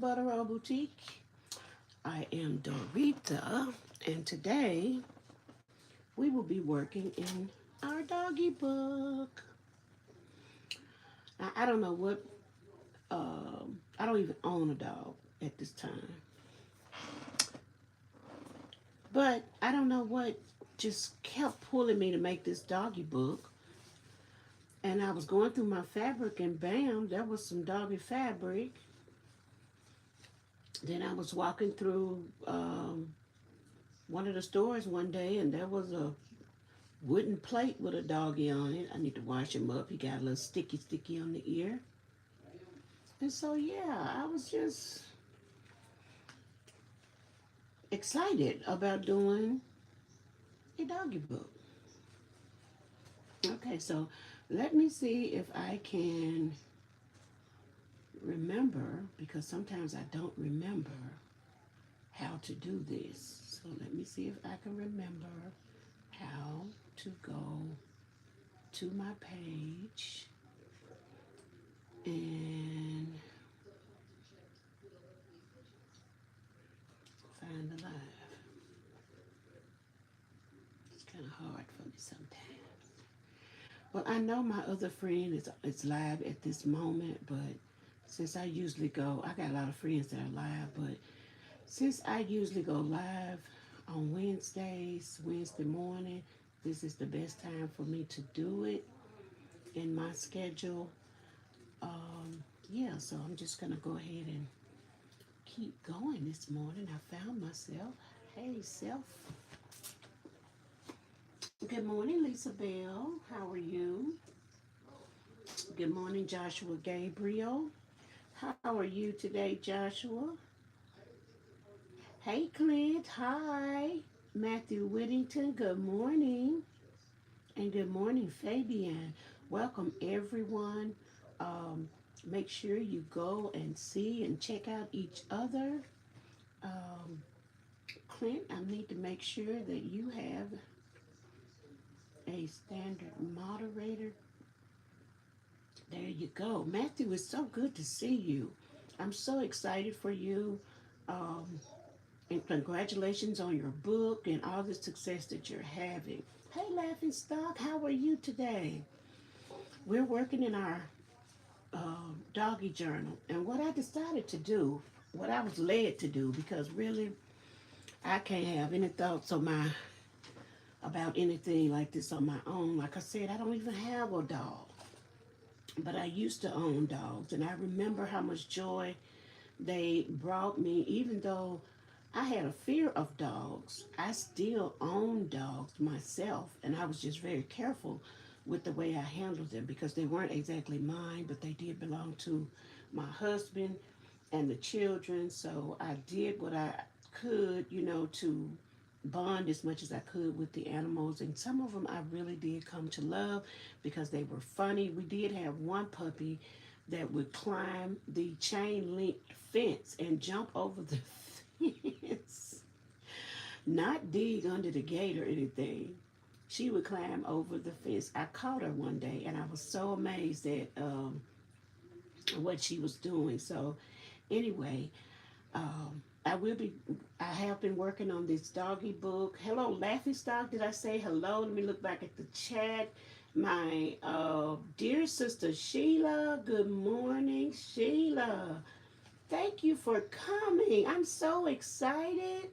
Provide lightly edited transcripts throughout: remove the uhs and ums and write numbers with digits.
Butterrollboutique. I am Dorita, and today we will be working in our doggy book. Now, I don't know what, I don't even own a dog at this time, but I don't know what just kept pulling me to make this doggy book. And I was going through my fabric, and bam, there was some doggy fabric. Then I was walking through one of the stores one day, and there was a wooden plate with a doggy on it. I need to wash him up. He got a little sticky on the ear. And so, yeah, I was just excited about doing a doggy book. Okay, so let me see if I can remember, because sometimes I don't remember how to do this. So let me see if I can remember how to go to my page and find the live. It's kind of hard for me sometimes. Well, I know my other friend is live at this moment, but since I usually go, I got a lot of friends that are live, but since I usually go live on Wednesday morning, this is the best time for me to do it in my schedule. Yeah, so I'm just gonna go ahead and keep going this morning. I found myself. Hey, self. Good morning, Lisa Bell. How are you? Good morning, Joshua Gabriel. How are you today, Joshua? Hey, Clint. Hi. Matthew Whittington. Good morning. And good morning, Fabian. Welcome, everyone. Um, Make sure you go and see and check out each other. Um, Clint, I need to make sure that you have a standard moderator. There you go. Matthew, it's so good to see you. I'm so excited for you. Um, and congratulations on your book and all the success that you're having. Hey, Laughing Stock, how are you today? We're working in our doggy journal. And what I decided to do, what I was led to do, because really I can't have any thoughts on my about anything like this on my own. Like I said, I don't even have a dog. But I used to own dogs, and I remember how much joy they brought me. Even though I had a fear of dogs, I still own dogs myself, and I was just very careful with the way I handled them because they weren't exactly mine, but they did belong to my husband and the children. So I did what I could, to bond as much as I could with the animals. And some of them I really did come to love because they were funny. We did have one puppy that would climb the chain link fence and jump over the fence, not dig under the gate or anything. She would climb over the fence. I caught her one day and I was so amazed at what she was doing. So, anyway, I have been working on this doggy book. Hello, Laughing Stock. Did I say hello? Let me look back at the chat. My dear sister Sheila, good morning, Sheila. Thank you for coming. I'm so excited.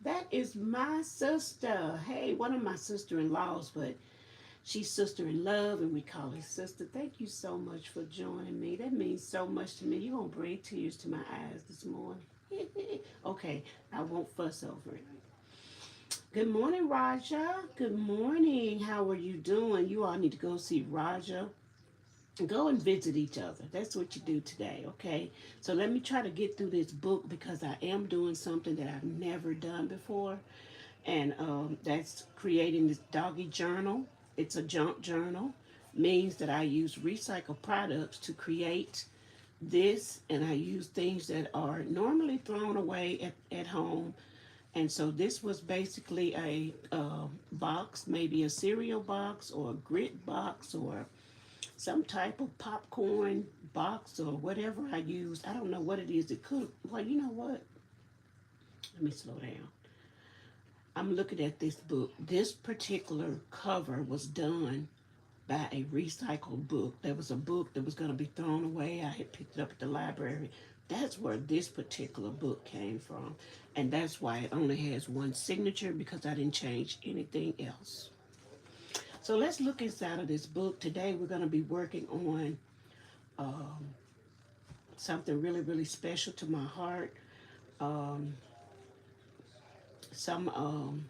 That is my sister. Hey, one of my sister-in-laws, but she's sister in love, and we call her sister. Thank you so much for joining me. That means so much to me. You're going to bring tears to my eyes this morning. Okay, I won't fuss over it. Good morning, Raja. Good morning. How are you doing? You all need to go see Raja. Go and visit each other. That's what you do today, okay? So let me try to get through this book because I am doing something that I've never done before. And that's creating this doggy journal. It's a junk journal. Means that I use recycled products to create this, and I use things that are normally thrown away at home. And so this was basically a box, maybe a cereal box or a grit box or some type of popcorn box or whatever I used. I don't know what it is. It could, well, you know what? Let me slow down. I'm looking at this book. This particular cover was done by a recycled book. There was a book that was going to be thrown away. I had picked it up at the library. That's where this particular book came from. And that's why it only has one signature, because I didn't change anything else. So let's look inside of this book. Today we're going to be working on um, something really, really special to my heart. Um, some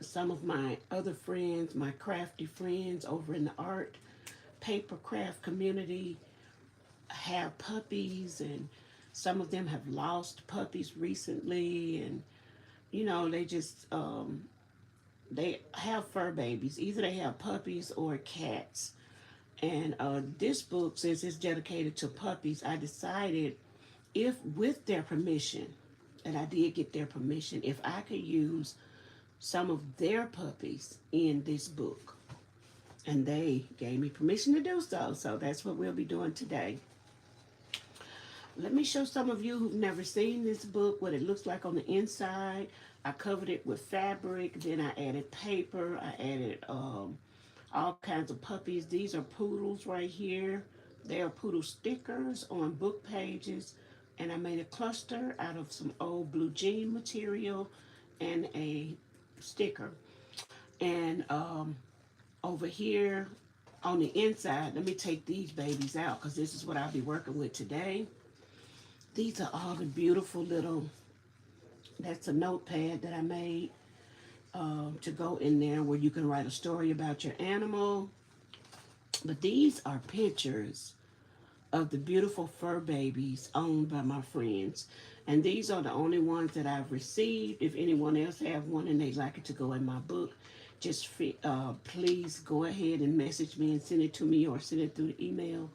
some of my other friends, my crafty friends over in the art paper craft community, have puppies, and some of them have lost puppies recently, and they just they have fur babies. Either they have puppies or cats. And this book says it's dedicated to puppies. I decided, if with their permission, and I did get their permission, if I could use some of their puppies in this book. And they gave me permission to do so. So that's what we'll be doing today. Let me show some of you who've never seen this book what it looks like on the inside. I covered it with fabric, then I added paper, I added all kinds of puppies. These are poodles right here. They are poodle stickers on book pages. And I made a cluster out of some old blue jean material and a sticker. And over here on the inside, let me take these babies out because this is what I'll be working with today. These are all the beautiful little, that's a notepad that I made to go in there where you can write a story about your animal. But these are pictures of the beautiful fur babies owned by my friends. And these are the only ones that I've received. If anyone else have one and they'd like it to go in my book, just please go ahead and message me and send it to me, or send it through the email,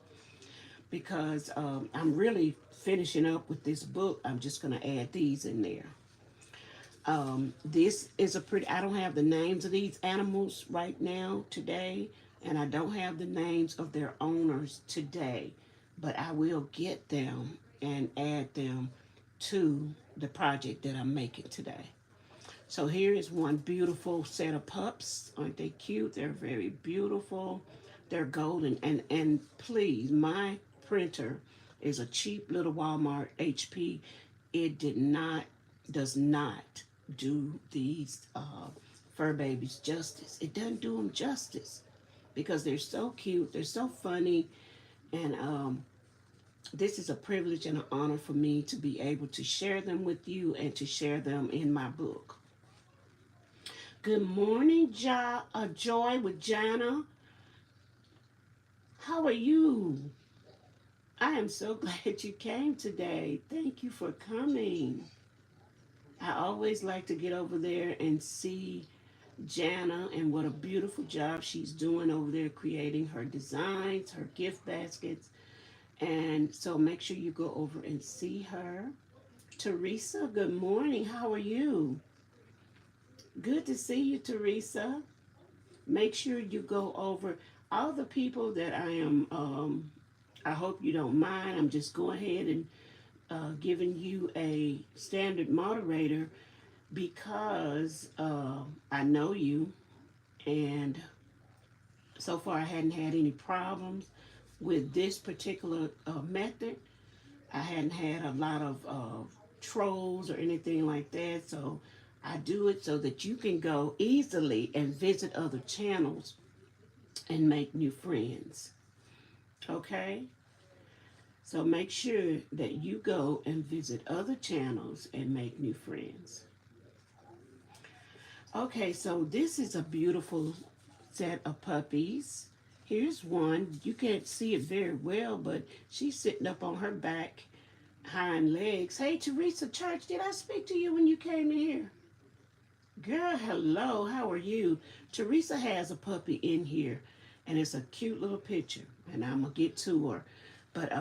because I'm really finishing up with this book. I'm just going to add these in there. This is a pretty, I don't have the names of these animals right now today, and I don't have the names of their owners today, but I will get them and add them to the project that I'm making today. So here is one beautiful set of pups. Aren't they cute? They're very beautiful. They're golden. And please, my printer is a cheap little Walmart HP. It does not do these fur babies justice. It doesn't do them justice because they're so cute. They're so funny. And this is a privilege and an honor for me to be able to share them with you and to share them in my book. Good morning, Joy with Jana. How are you? I am so glad you came today. Thank you for coming. I always like to get over there and see Jana and what a beautiful job she's doing over there creating her designs, her gift baskets. And so make sure you go over and see her. Teresa, good morning. How are you? Good to see you, Teresa. Make sure you go over all the people that I am. I hope you don't mind. I'm just going ahead and giving you a standard moderator because I know you, and so far I hadn't had any problems with this particular method. I hadn't had a lot of trolls or anything like that, so I do it so that you can go easily and visit other channels and make new friends. Okay? So make sure that you go and visit other channels and make new friends. Okay, so this is a beautiful set of puppies. Here's one. You can't see it very well, but she's sitting up on her back hind legs. Hey, Teresa Church, did I speak to you when you came in here? Girl, hello. How are you? Teresa has a puppy in here, and it's a cute little picture, and I'm going to get to her. But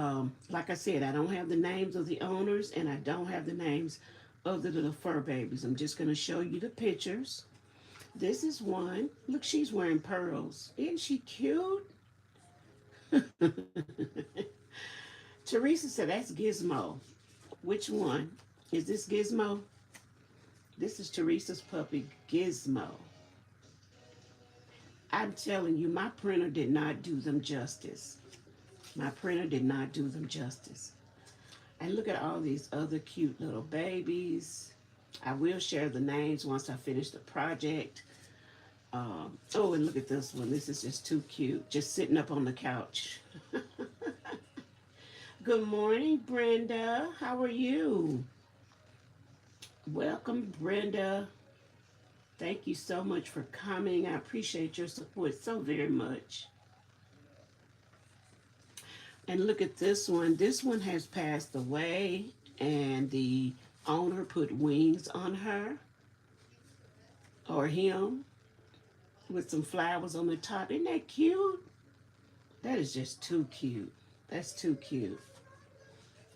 like I said, I don't have the names of the owners, and I don't have the names of the little fur babies. I'm just going to show you the pictures. This is one. Look, she's wearing pearls. Isn't she cute? Teresa said, that's Gizmo. Which one? Is this Gizmo? This is Teresa's puppy, Gizmo. I'm telling you, my printer did not do them justice. My printer did not do them justice. And look at all these other cute little babies. I will share the names once I finish the project. Oh, and look at this one. This is just too cute. Just sitting up on the couch. Good morning, Brenda. How are you? Welcome, Brenda. Thank you so much for coming. I appreciate your support so very much. And look at this one. This one has passed away, and the owner put wings on her or him with some flowers on the top. Isn't that cute? That is just too cute. That's too cute.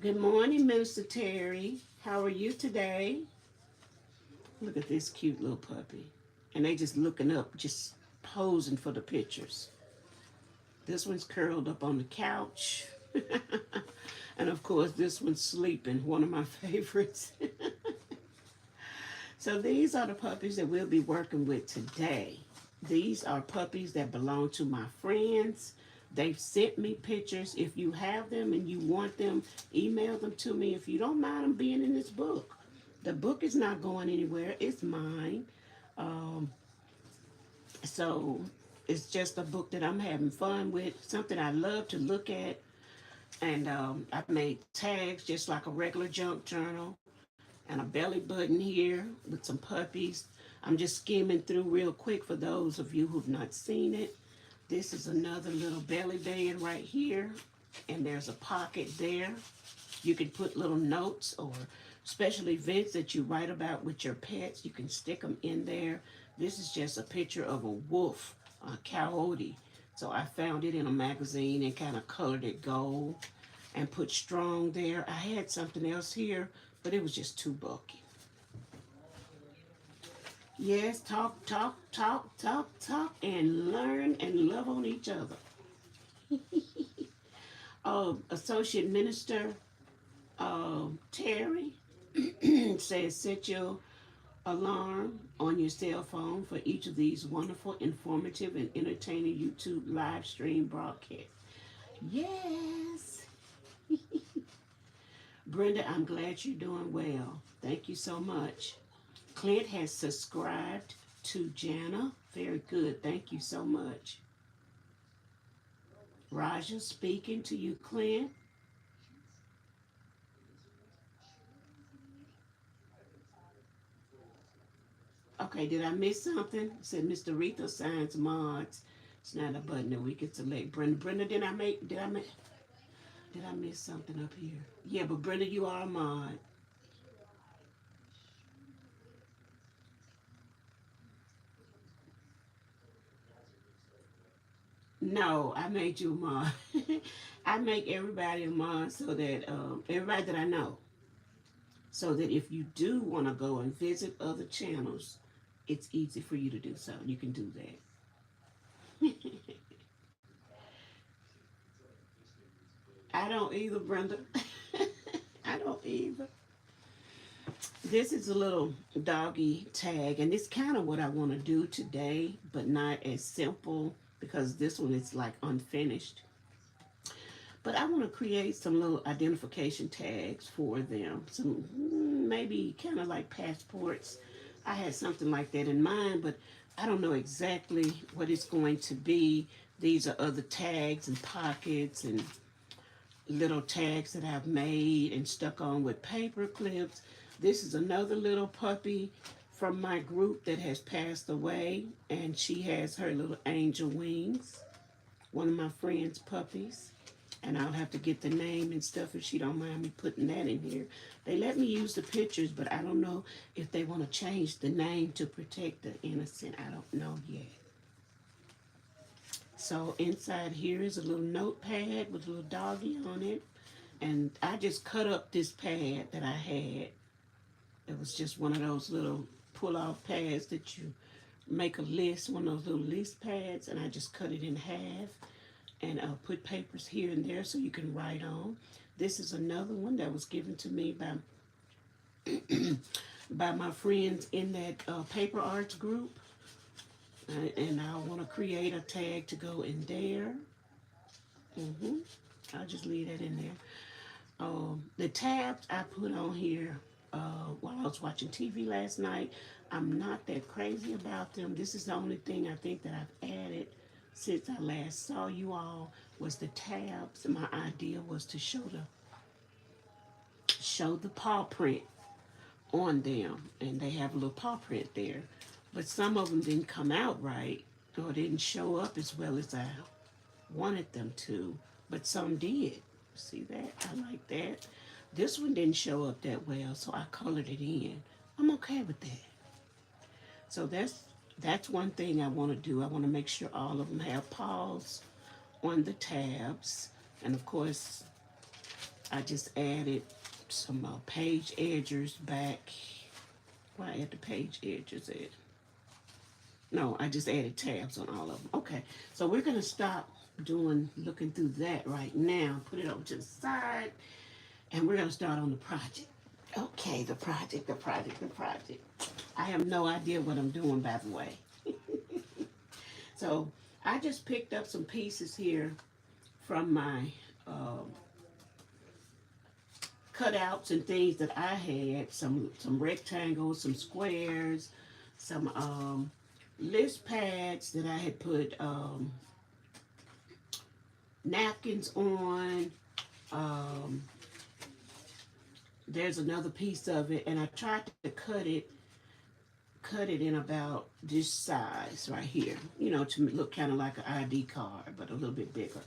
Good morning, Minister Terry. How are you today? Look at this cute little puppy. And they just looking up, just posing for the pictures. This one's curled up on the couch. And of course, this one's sleeping, one of my favorites. So these are the puppies that we'll be working with today. These are puppies that belong to my friends. They've sent me pictures. If you have them and you want them, email them to me. If you don't mind them being in this book. The book is not going anywhere. It's mine. So it's just a book that I'm having fun with, something I love to look at. And I've made tags just like a regular junk journal and a belly button here with some puppies. I'm just skimming through real quick for those of you who've not seen it. This is another little belly band right here, and there's a pocket there. You can put little notes or special events that you write about with your pets. You can stick them in there. This is just a picture of a wolf, a coyote. So I found it in a magazine and kind of colored it gold and put strong there. I had something else here, but it was just too bulky. Yes, talk, talk, talk, talk, talk, and learn and love on each other. Associate Minister Terry says set your alarm on your cell phone for each of these wonderful, informative, and entertaining YouTube live stream broadcasts. Yes. Brenda, I'm glad you're doing well. Thank you so much. Clint has subscribed to Jana. Very good. Thank you so much. Raja speaking to you, Clint. Okay, did I miss something? It said Mr. Rita signs mods. It's not a button that we can select. Brenda, did I miss something up here? Yeah, but Brenda, you are a mod. No, I made you a mod. I make everybody a mod so that everybody that I know, so that if you do want to go and visit other channels, it's easy for you to do so. You can do that. I don't either, Brenda. I don't either. This is a little doggy tag, and it's kind of what I want to do today, but not as simple because this one is like unfinished. But I want to create some little identification tags for them. Some maybe kind of like passports. I had something like that in mind, but I don't know exactly what it's going to be. These are other tags and pockets and little tags that I've made and stuck on with paper clips. This is another little puppy from my group that has passed away, and she has her little angel wings. One of my friend's puppies. And I'll have to get the name and stuff if she don't mind me putting that in here. They let me use the pictures, but I don't know if they want to change the name to protect the innocent. I don't know yet. So inside here is a little notepad with a little doggy on it. And I just cut up this pad that I had. It was just one of those little pull-off pads that you make a list, one of those little list pads, and I just cut it in half. and put papers here and there so you can write on. This is another one that was given to me by my friends in that paper arts group. And I want to create a tag to go in there. I'll just leave that in there. The tabs I put on here while I was watching TV last night, I'm not that crazy about them. This is the only thing I think that I've added since I last saw you all was the tabs. My idea was to show the paw print on them, and they have a little paw print there. But some of them didn't come out right or didn't show up as well as I wanted them to, but some did. See that? I like that. This one didn't show up that well, so I colored it in. I'm okay with that. So that's one thing I want to do. I want to make sure all of them have paws on the tabs. And of course, I just added some page edgers back. Where I add the page edgers at? No, I just added tabs on all of them. Okay, so we're going to stop looking through that right now. Put it over to the side. And we're going to start on the project. Okay, the project. I have no idea what I'm doing, by the way. So I just picked up some pieces here from my cutouts and things that I had. Some rectangles, some squares, some list pads that I had put napkins on. There's another piece of it, and I tried to cut it in about this size right here, to look kind of like an ID card, but a little bit bigger.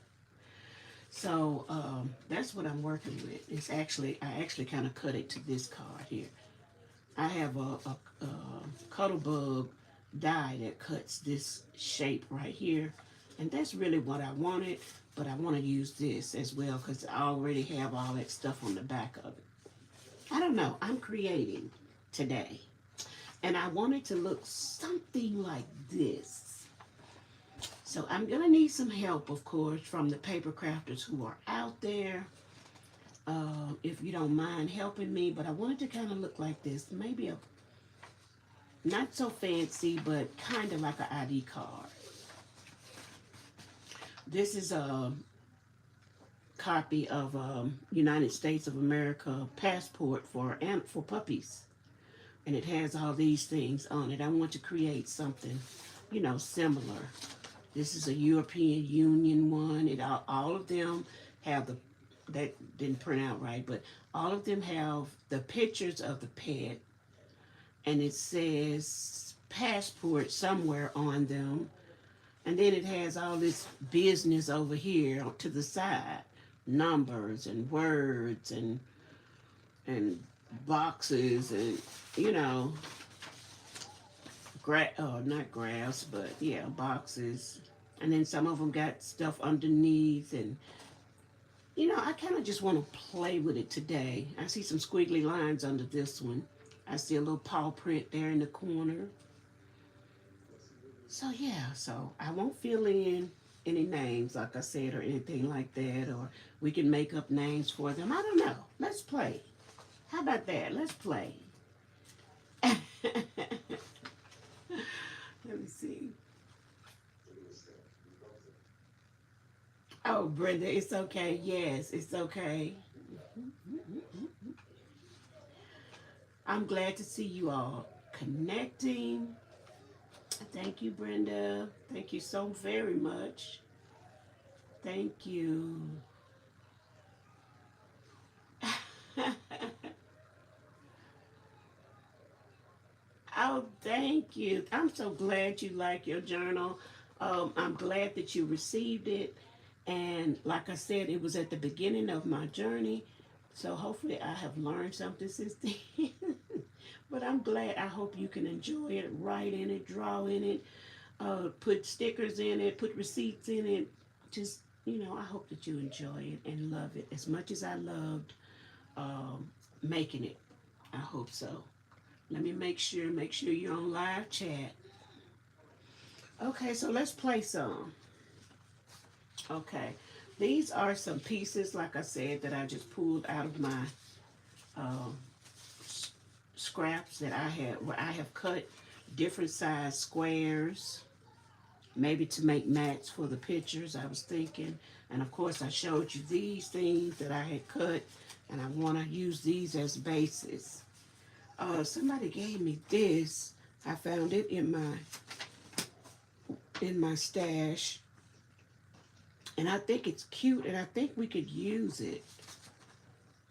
So that's what I'm working with. I actually kind of cut it to this card here. I have a Cuttlebug die that cuts this shape right here, and that's really what I wanted, but I want to use this as well because I already have all that stuff on the back of it. I don't know. I'm creating today. And I want it to look something like this. So I'm going to need some help, of course, from the paper crafters who are out there. If you don't mind helping me. But I want it to kind of look like this. Maybe not so fancy, but kind of like an ID card. This is a copy of United States of America passport for puppies, and it has all these things on it. I want to create something, similar. This is a European Union one. All of them have that didn't print out right, but all of them have the pictures of the pet, and it says passport somewhere on them, and then it has all this business over here to the side. Numbers and words and boxes and not graphs, but yeah, boxes. And then some of them got stuff underneath, and I kind of just want to play with it today. I see some squiggly lines under this one. I see a little paw print there in the corner. So yeah, so I won't fill in any names, like I said, or anything like that, or we can make up names for them. I don't know. Let's play. How about that? Let's play. Let me see. Oh, Brenda, it's okay. Yes, it's okay. I'm glad to see you all connecting. Thank you, Brenda. Thank you so very much. Thank you. Oh, thank you. I'm so glad you like your journal. I'm glad that you received it. And like I said, it was at the beginning of my journey. So hopefully I have learned something since then. But I'm glad. I hope you can enjoy it, write in it, draw in it, put stickers in it, put receipts in it. Just, I hope that you enjoy it and love it as much as I loved making it. I hope so. Let me make sure you're on live chat. Okay, so let's play some. Okay. These are some pieces, like I said, that I just pulled out of my uh, scraps that I had, where I have cut different size squares, maybe to make mats for the pictures I was thinking. And of course I showed you these things that I had cut, and I want to use these as bases. Somebody gave me this. I found it in my stash, and I think it's cute, and I think we could use it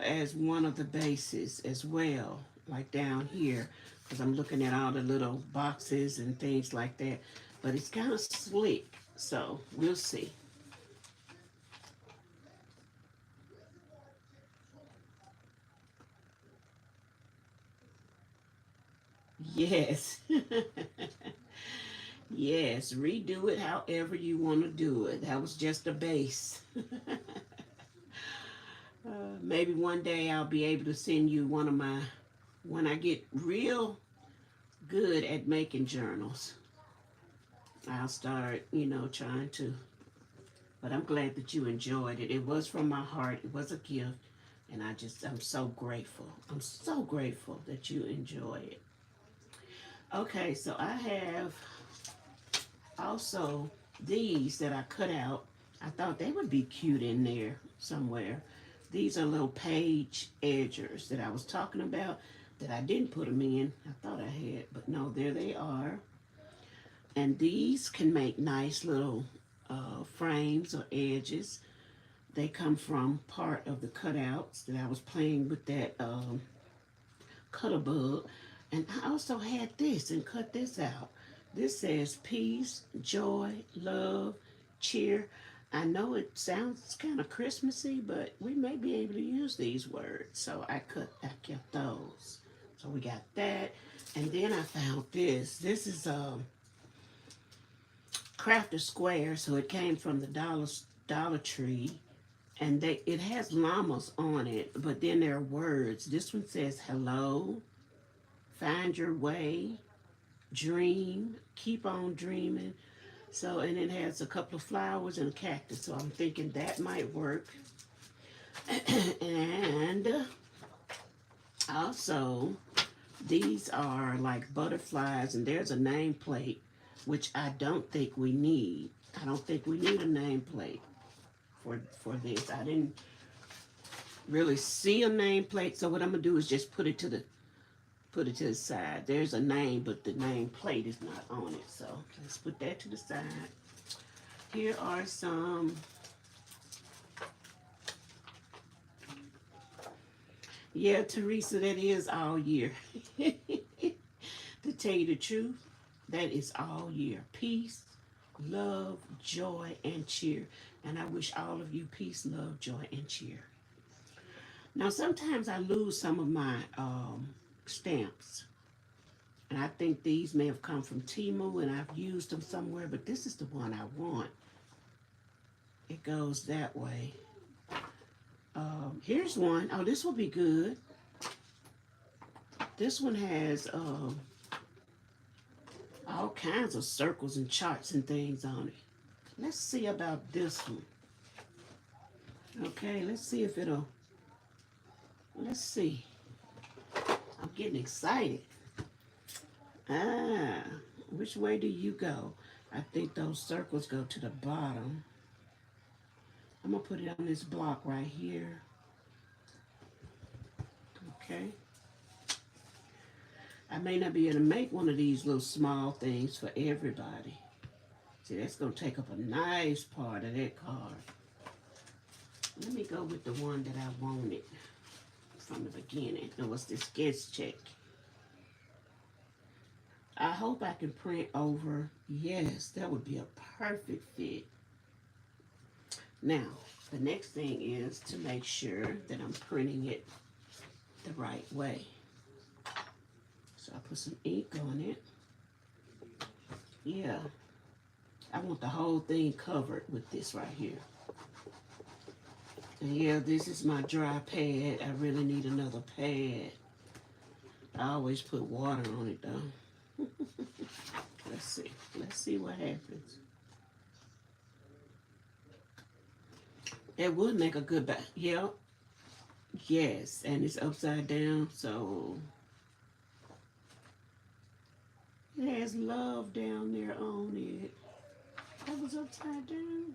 as one of the bases as well, like down here, because I'm looking at all the little boxes and things like that. But it's kind of slick, so we'll see. Yes. Yes, redo it however you want to do it. That was just a base. Maybe one day I'll be able to send you one of my, when I get real good at making journals, I'll start, trying to. But I'm glad that you enjoyed it. It was from my heart. It was a gift. And I'm so grateful. I'm so grateful that you enjoy it. Okay, so I have also these that I cut out. I thought they would be cute in there somewhere. These are little page edgers that I was talking about that I didn't put them in. I thought I had, but no, there they are. And these can make nice little frames or edges. They come from part of the cutouts that I was playing with that cutter bug. And I also had this and cut this out. This says peace, joy, love, cheer. I know it sounds kind of Christmassy, but we may be able to use these words. So I kept those. So we got that. And then I found this. This is Crafter Square, so it came from the Dollar Tree, and it has llamas on it, but then there are words. This one says hello, find your way, dream, keep on dreaming. So, and it has a couple of flowers and a cactus, so I'm thinking that might work. And also, these are like butterflies, and there's a nameplate, which I don't think we need. I don't think we need a nameplate for this. I didn't really see a nameplate, so what I'm gonna do is just put it to the side. There's a name, but the nameplate is not on it, so let's put that to the side. Here are some. Yeah, Teresa, that is all year. To tell you the truth, that is all year. Peace, love, joy, and cheer. And I wish all of you peace, love, joy, and cheer. Now, sometimes I lose some of my stamps. And I think these may have come from Temu and I've used them somewhere, but this is the one I want. It goes that way. Here's one. Oh, this will be good. This one has all kinds of circles and charts and things on it. Let's see about this one. Okay, let's see if it'll, let's see. I'm getting excited. Ah, which way do you go? I think those circles go to the bottom. I'm gonna put it on this block right here. Okay. I may not be able to make one of these little small things for everybody. See, that's gonna take up a nice part of that card. Let me go with the one that I wanted from the beginning. It was this guest check. I hope I can print over. Yes, that would be a perfect fit. Now, the next thing is to make sure that I'm printing it the right way. So I put some ink on it. Yeah, I want the whole thing covered with this right here. And yeah, this is my dry pad. I really need another pad. I always put water on it though. Let's see. Let's see what happens. It would make a good back. Yep. Yes, and it's upside down, so it has love down there on it. That was upside down.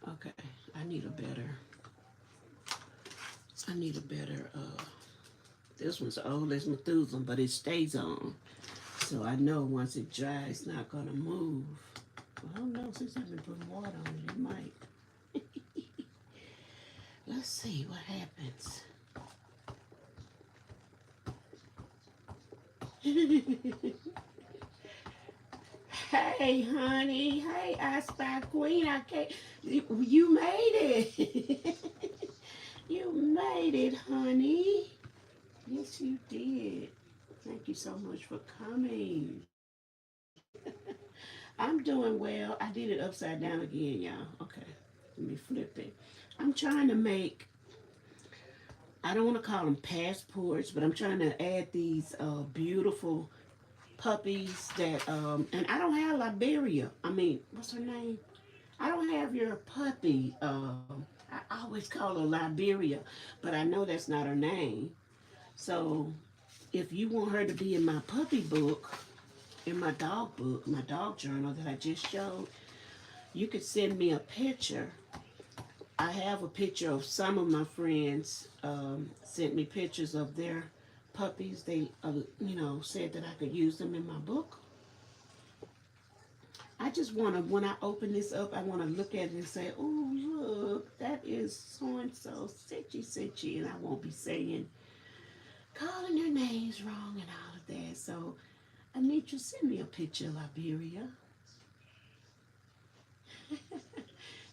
Okay, I need a better. I need a better. This one's old as Methuselah, but it stays on, so I know once it dries, it's not gonna move. Well, I don't know, since I've been putting water on it, it might. Let's see what happens. Hey, honey. Hey, I Spy Queen. I can't. You made it. You made it, honey. Yes, you did. Thank you so much for coming. I'm doing well. I did it upside down again, y'all. Okay, let me flip it. I'm trying to make, I don't want to call them passports, but I'm trying to add these beautiful puppies that, and I don't have Liberia. I mean, what's her name? I don't have your puppy. I always call her Liberia, but I know that's not her name. So if you want her to be in my puppy book, in my dog book, my dog journal that I just showed, you could send me a picture. I have a picture of some of my friends sent me pictures of their puppies. They, said that I could use them in my book. I just want to, when I open this up, I want to look at it and say, oh, look, that is so and so, Sitchy Sitchy. And I won't be saying, calling their names wrong and all of that. So, Anitra, send me a picture of Liberia.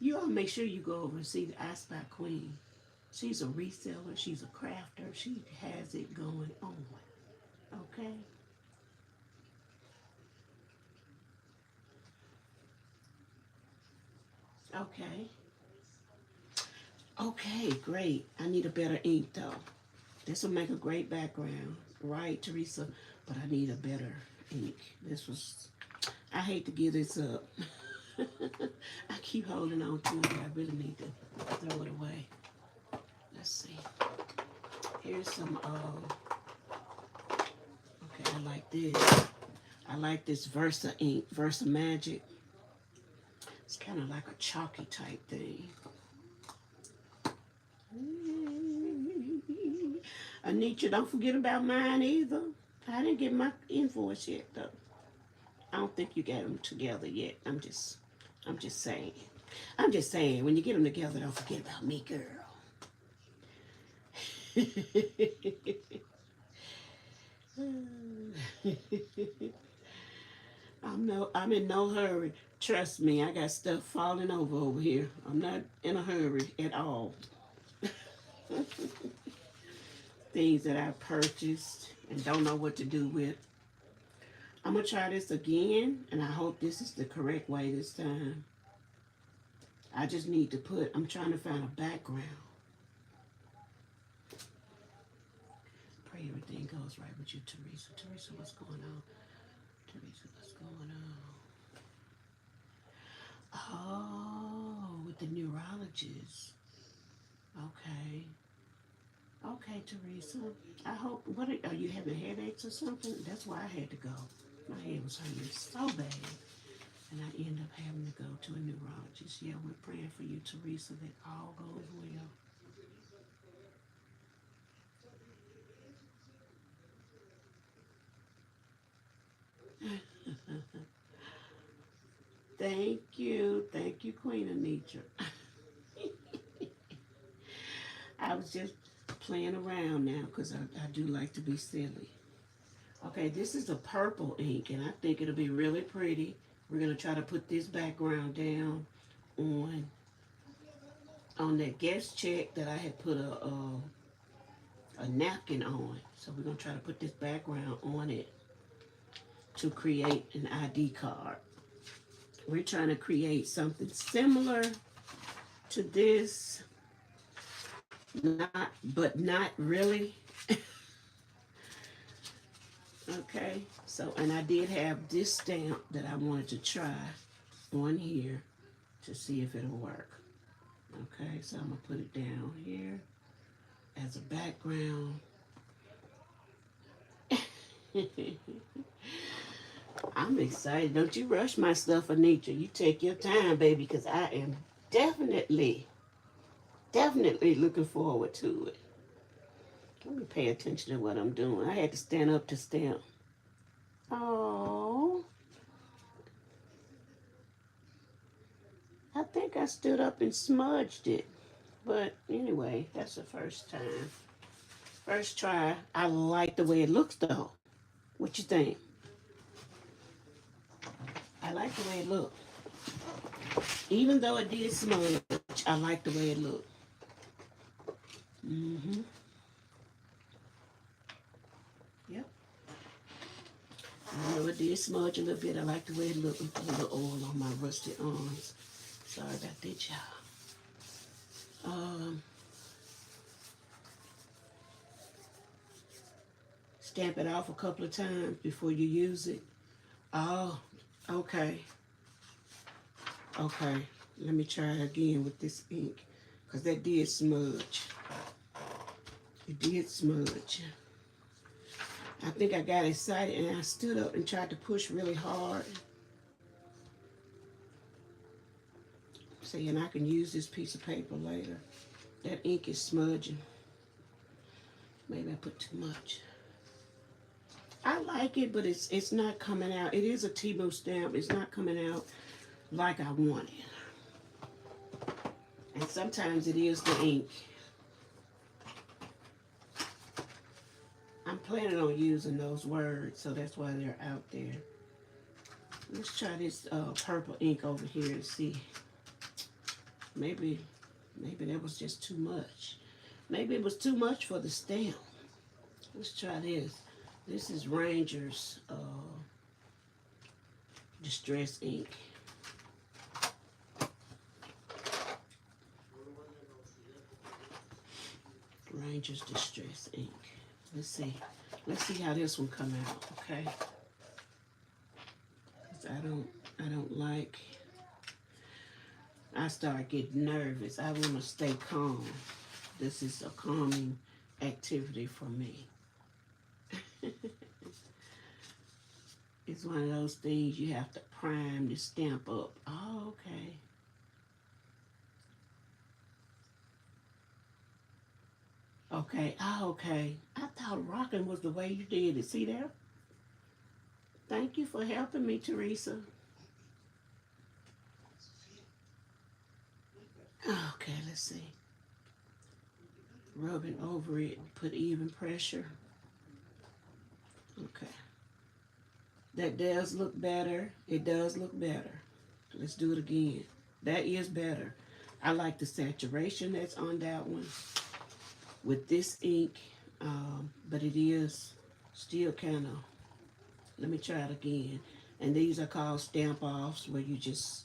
You all make sure you go over and see the I Spy Queen. She's a reseller, she's a crafter, she has it going on. Okay? Okay. Okay, great. I need a better ink though. This will make a great background, right, Teresa? But I need a better ink. This was, I hate to give this up. I keep holding on to it. I really need to throw it away. Let's see. Here's some, okay, I like this. I like this Versa ink, Versa Magic. It's kind of like a chalky type thing. Anitra, don't forget about mine either. I didn't get my invoice yet though. I don't think you got them together yet. I'm just saying. I'm just saying, when you get them together, don't forget about me, girl. I'm in no hurry. Trust me, I got stuff falling over here. I'm not in a hurry at all. Things that I purchased and don't know what to do with. I'm gonna try this again, and I hope this is the correct way this time. I just need to put, I'm trying to find a background. Pray everything goes right with you, Teresa. Teresa, what's going on? Teresa, what's going on? Oh, with the neurologist. Okay. Okay, Teresa. I hope, are you having headaches or something? That's why I had to go. My head was hurting so bad. And I end up having to go to a neurologist. Yeah, we're praying for you, Teresa, that all goes well. Thank you. Thank you, Queen Anitra. I was just playing around now because I do like to be silly. Okay, this is a purple ink, and I think it'll be really pretty. We're going to try to put this background down on that guest check that I had put a napkin on. So we're going to try to put this background on it to create an ID card. We're trying to create something similar to this, but not really. Okay, so, and I did have this stamp that I wanted to try on here to see if it'll work. Okay, so I'm gonna put it down here as a background. I'm excited. Don't you rush my stuff, Anita. You take your time, baby, because I am definitely, definitely looking forward to it. Let me pay attention to what I'm doing. I had to stand up to stamp. Oh, I think I stood up and smudged it. But anyway, that's the first time. First try. I like the way it looks though. What you think? I like the way it looked. Even though it did smudge, I like the way it looked. Mm-hmm. Yep. Even though it did smudge a little bit, I like the way it looked. Put a little oil on my rusted arms. Sorry about that, y'all. Stamp it off a couple of times before you use it. Oh, okay. Okay. Let me try again with this ink. Because that did smudge. It did smudge. I think I got excited and I stood up and tried to push really hard. Saying I can use this piece of paper later. That ink is smudging. Maybe I put too much. I like it, but it's not coming out. It is a Tebow stamp. It's not coming out like I want it. And sometimes it is the ink. I'm planning on using those words, so that's why they're out there. Let's try this purple ink over here and see. Maybe that was just too much. Maybe it was too much for the stamp. Let's try this. This is Ranger's Distress ink. Ranger's Distress ink. Let's see. Let's see how this one come out, okay? 'Cause I don't like. I start getting nervous. I want to stay calm. This is a calming activity for me. It's one of those things you have to prime the stamp up. Oh, okay. Okay, okay. I thought rocking was the way you did it. See there? Thank you for helping me, Teresa. Okay, let's see. Rubbing over it, put even pressure. Okay. That does look better. It does look better. Let's do it again. That is better. I like the saturation that's on that one with this ink, but it is still kind of, let me try it again. And these are called stamp offs, where you just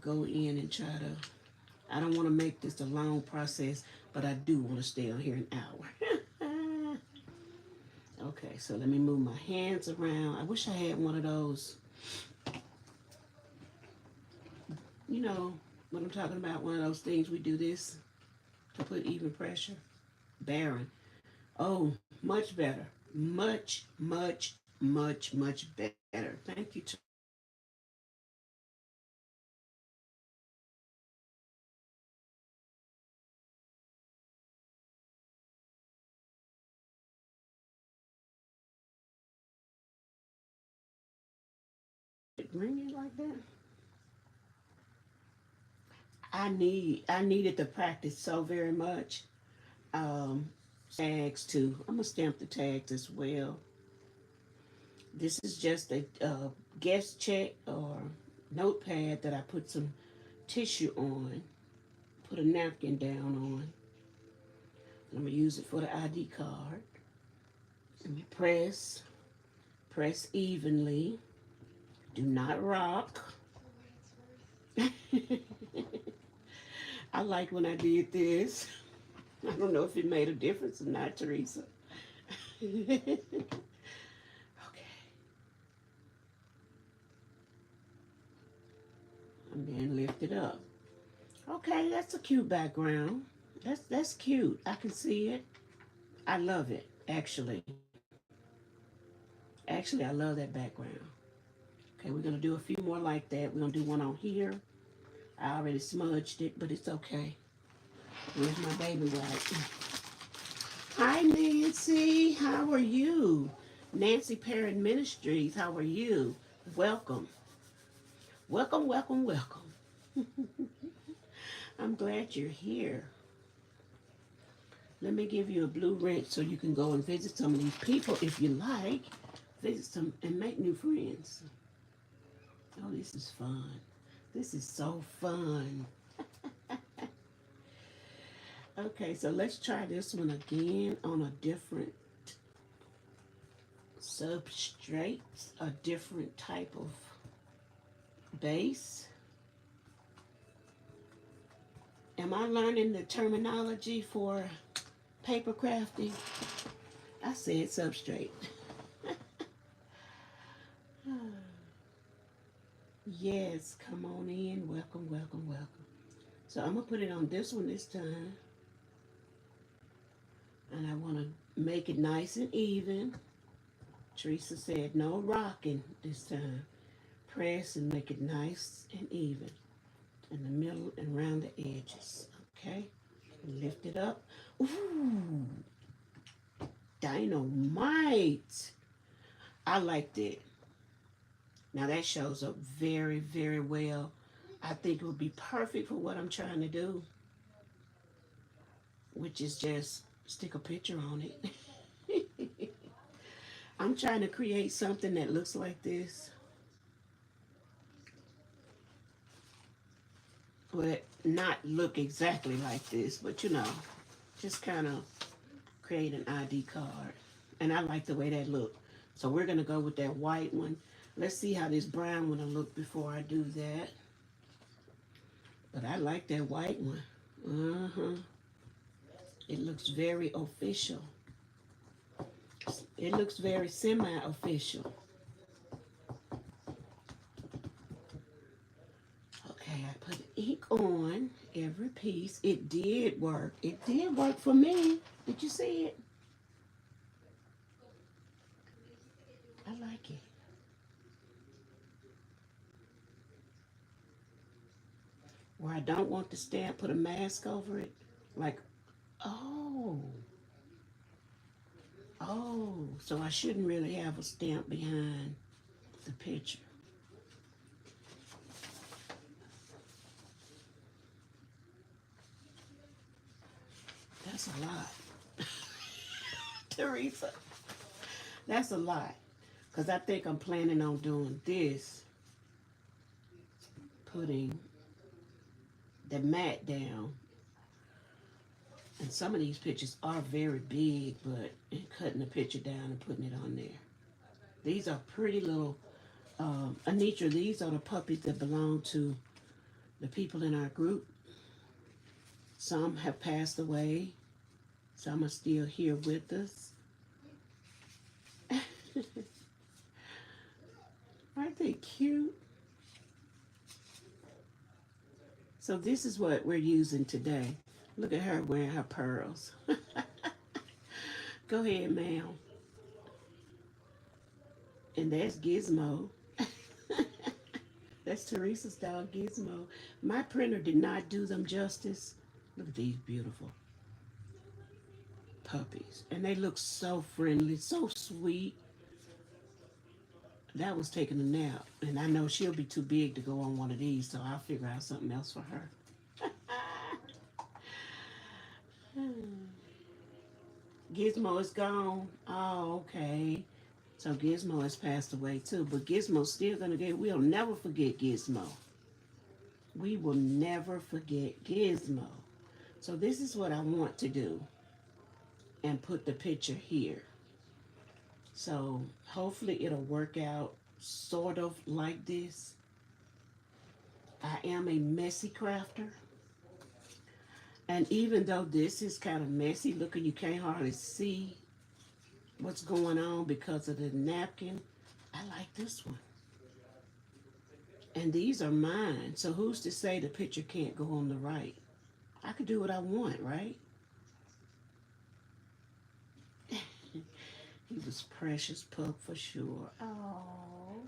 go in and try to, I don't want to make this a long process, but I do want to stay on here an hour. Okay, so let me move my hands around. I wish I had one of those, you know what I'm talking about, one of those things we do this to put even pressure. Barren. Oh, much better. Much, much, much, much better. Thank you. Bring it like that. I needed to practice so very much. Tags too. I'm gonna stamp the tags as well. This is just a guest check or notepad that I put some tissue on. Put a napkin down on. I'm gonna use it for the ID card. Let me press evenly. Do not rock. I like when I did this. I don't know if it made a difference or not, Teresa. Okay. and then lift it up. Okay, that's a cute background. That's cute. I can see it. I love it, actually. Actually, I love that background. Okay, we're gonna do a few more like that. We're gonna do one on here. I already smudged it, but it's okay. Where's my baby wipe? Hi, Nancy. How are you? Nancy Parent Ministries. How are you? Welcome. Welcome, welcome, welcome. I'm glad you're here. Let me give you a blue rinse so you can go and visit some of these people if you like. Visit some and make new friends. Oh, this is fun. This is so fun. Okay, so let's try this one again on a different substrate, a different type of base. Am I learning the terminology for paper crafting? I said substrate. Yes, come on in. Welcome, welcome, welcome. So I'm going to put it on this one this time. And I want to make it nice and even. Teresa said no rocking this time. Press and make it nice and even. In the middle and around the edges. Okay? Lift it up. Ooh! Dynamite! I liked it. Now that shows up very, very well. I think it would be perfect for what I'm trying to do, which is just stick a picture on it. I'm trying to create something that looks like this, but not look exactly like this, but you know, just kind of create an ID card. And I like the way that look. So we're going to go with that white one. Let's see how this brown one will look before I do that. But I like that white one. It looks very official. It looks very semi-official. Okay, I put ink on every piece. It did work. It did work for me. Did you see it? I like it. Where I don't want the stamp, put a mask over it. Like, oh. Oh, so I shouldn't really have a stamp behind the picture. That's a lot. Teresa, that's a lot. Because I think I'm planning on doing this, putting the mat down. And some of these pictures are very big, but and cutting the picture down and putting it on there. These are pretty little, Anitra, these are the puppies that belong to the people in our group. Some have passed away. Some are still here with us. Aren't they cute? So this is what we're using today. Look at her wearing her pearls. Go ahead, ma'am. And that's Gizmo. That's Teresa's dog, Gizmo. My printer did not do them justice. Look at these beautiful puppies. And they look so friendly, so sweet. That was taking a nap. And I know she'll be too big to go on one of these, so I'll figure out something else for her. Gizmo is gone. Oh, okay. So Gizmo has passed away too. But Gizmo's still going to get, we'll never forget Gizmo. We will never forget Gizmo. So this is what I want to do. And put the picture here. So hopefully it'll work out sort of like this. I am a messy crafter. And even though this is kind of messy, look, you can't hardly see what's going on because of the napkin. I like this one. And these are mine. So who's to say the picture can't go on the right? I could do what I want, right? He was precious pup for sure. Oh.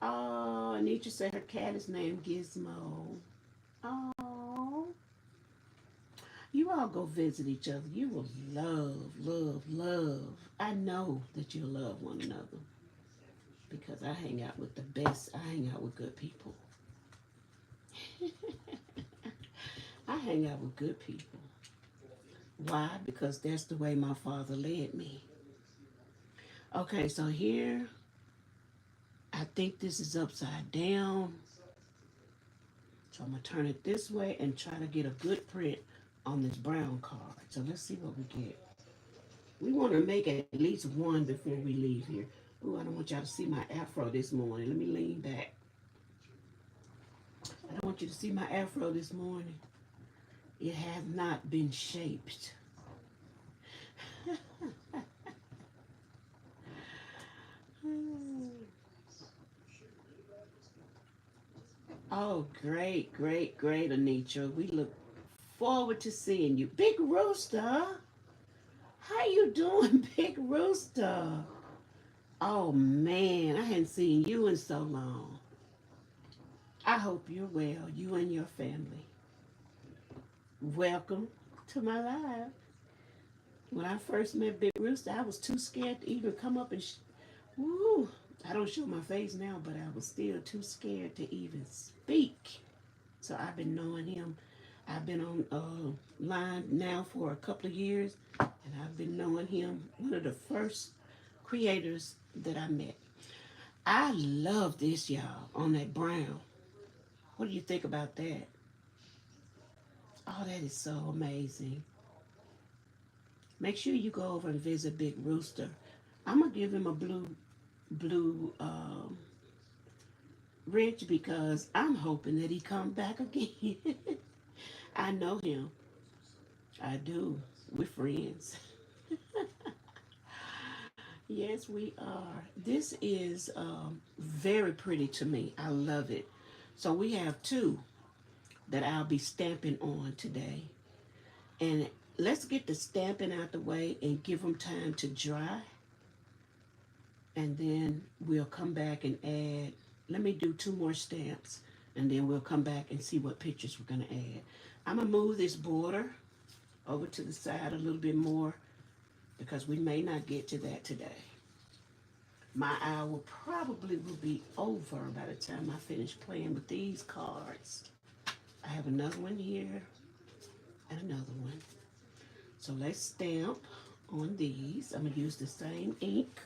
Oh, Anitra said her cat is named Gizmo. Oh. You all go visit each other. You will love, love, love. I know that you'll love one another because I hang out with the best. I hang out with good people. I hang out with good people. Why? Because that's the way my father led me. Okay, so here, I think this is upside down. So I'm going to turn it this way and try to get a good print on this brown card. So let's see what we get. We want to make at least one before we leave here. Ooh, I don't want y'all to see my afro this morning. Let me lean back. I don't want you to see my afro this morning. It has not been shaped. Oh, great, great, great, Anitra. We look forward to seeing you. Big Rooster. How you doing, Big Rooster? Oh, man, I hadn't seen you in so long. I hope you're well, you and your family. Welcome to my live. When I first met Big Rooster, I was too scared to even come up and woo. I don't show my face now, but I was still too scared to even speak. So I've been knowing him. I've been on line now for a couple of years, and I've been knowing him. One of the first creators that I met. I love this, y'all, on that brown. What do you think about that? Oh, that is so amazing. Make sure you go over and visit Big Rooster. I'm gonna give him a blue wrench because I'm hoping that he come back again. I know him. I do. We're friends. Yes, we are. This is very pretty to me. I love it. So we have two that I'll be stamping on today. And let's get the stamping out the way and give them time to dry. And then we'll come back and add. Let me do two more stamps. And then we'll come back and see what pictures we're going to add. I'm going to move this border over to the side a little bit more because we may not get to that today. My hour probably will be over by the time I finish playing with these cards. I have another one here and another one. So let's stamp on these. I'm going to use the same ink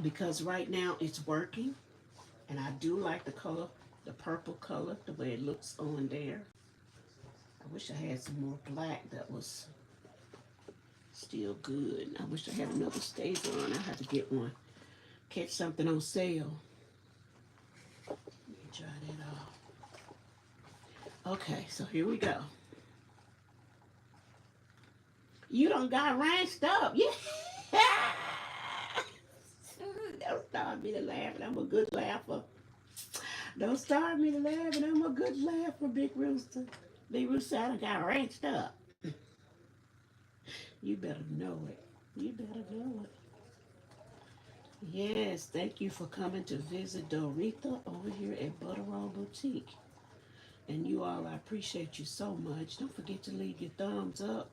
because right now it's working. And I do like the color, the purple color, the way it looks on there. I wish I had some more black that was still good. I wish I had another stapler on. I have to get one. Catch something on sale. Let me try that off. Okay, so here we go. You done got ranched up. Yeah. Don't start me to laughing. I'm a good laugher. Don't start me to laughing. I'm a good laugher, Big Rooster. Big Rooster, I done got ranched up. You better know it. You better know it. Yes, thank you for coming to visit Doretha over here at Butterrollboutique. And you all, I appreciate you so much. Don't forget to leave your thumbs up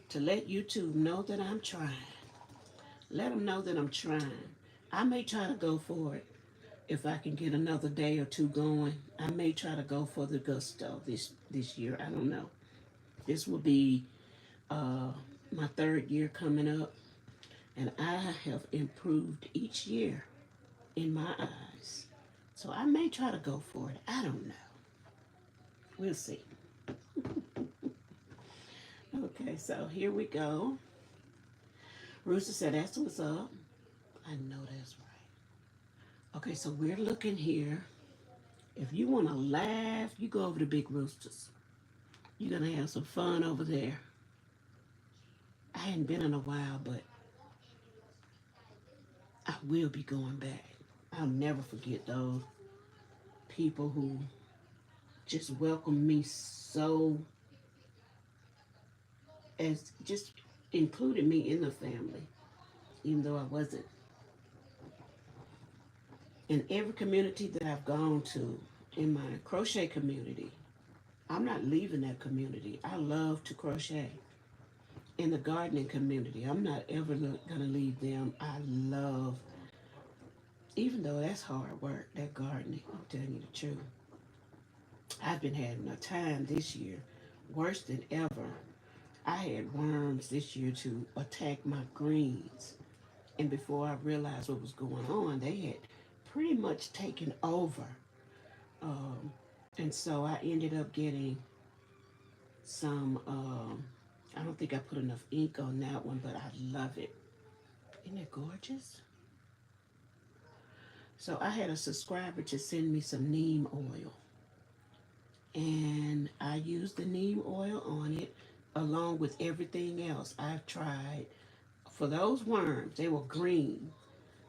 to let YouTube know that I'm trying. Let them know that I'm trying. I may try to go for it if I can get another day or two going. I may try to go for the gusto this year. I don't know. This will be my third year coming up, and I have improved each year in my eyes. So I may try to go for it. I don't know. We'll see. Okay, so here we go. Rooster said, that's what's up. I know that's right. Okay, so we're looking here. If you want to laugh, you go over to Big Roosters. You're going to have some fun over there. I hadn't been in a while, but I will be going back. I'll never forget those people who just welcomed me so, as just included me in the family, even though I wasn't. In every community that I've gone to, in my crochet community, I'm not leaving that community. I love to crochet. In the gardening community, I'm not ever gonna leave them. I love, even though that's hard work, that gardening, I'm telling you the truth. I've been having a time this year, worse than ever. I had worms this year to attack my greens. And before I realized what was going on, they had pretty much taken over. Um, and so I ended up getting some, I don't think I put enough ink on that one, but I love it. Isn't it gorgeous? So I had a subscriber to send me some neem oil. And I used the neem oil on it along with everything else I've tried. For those worms, they were green.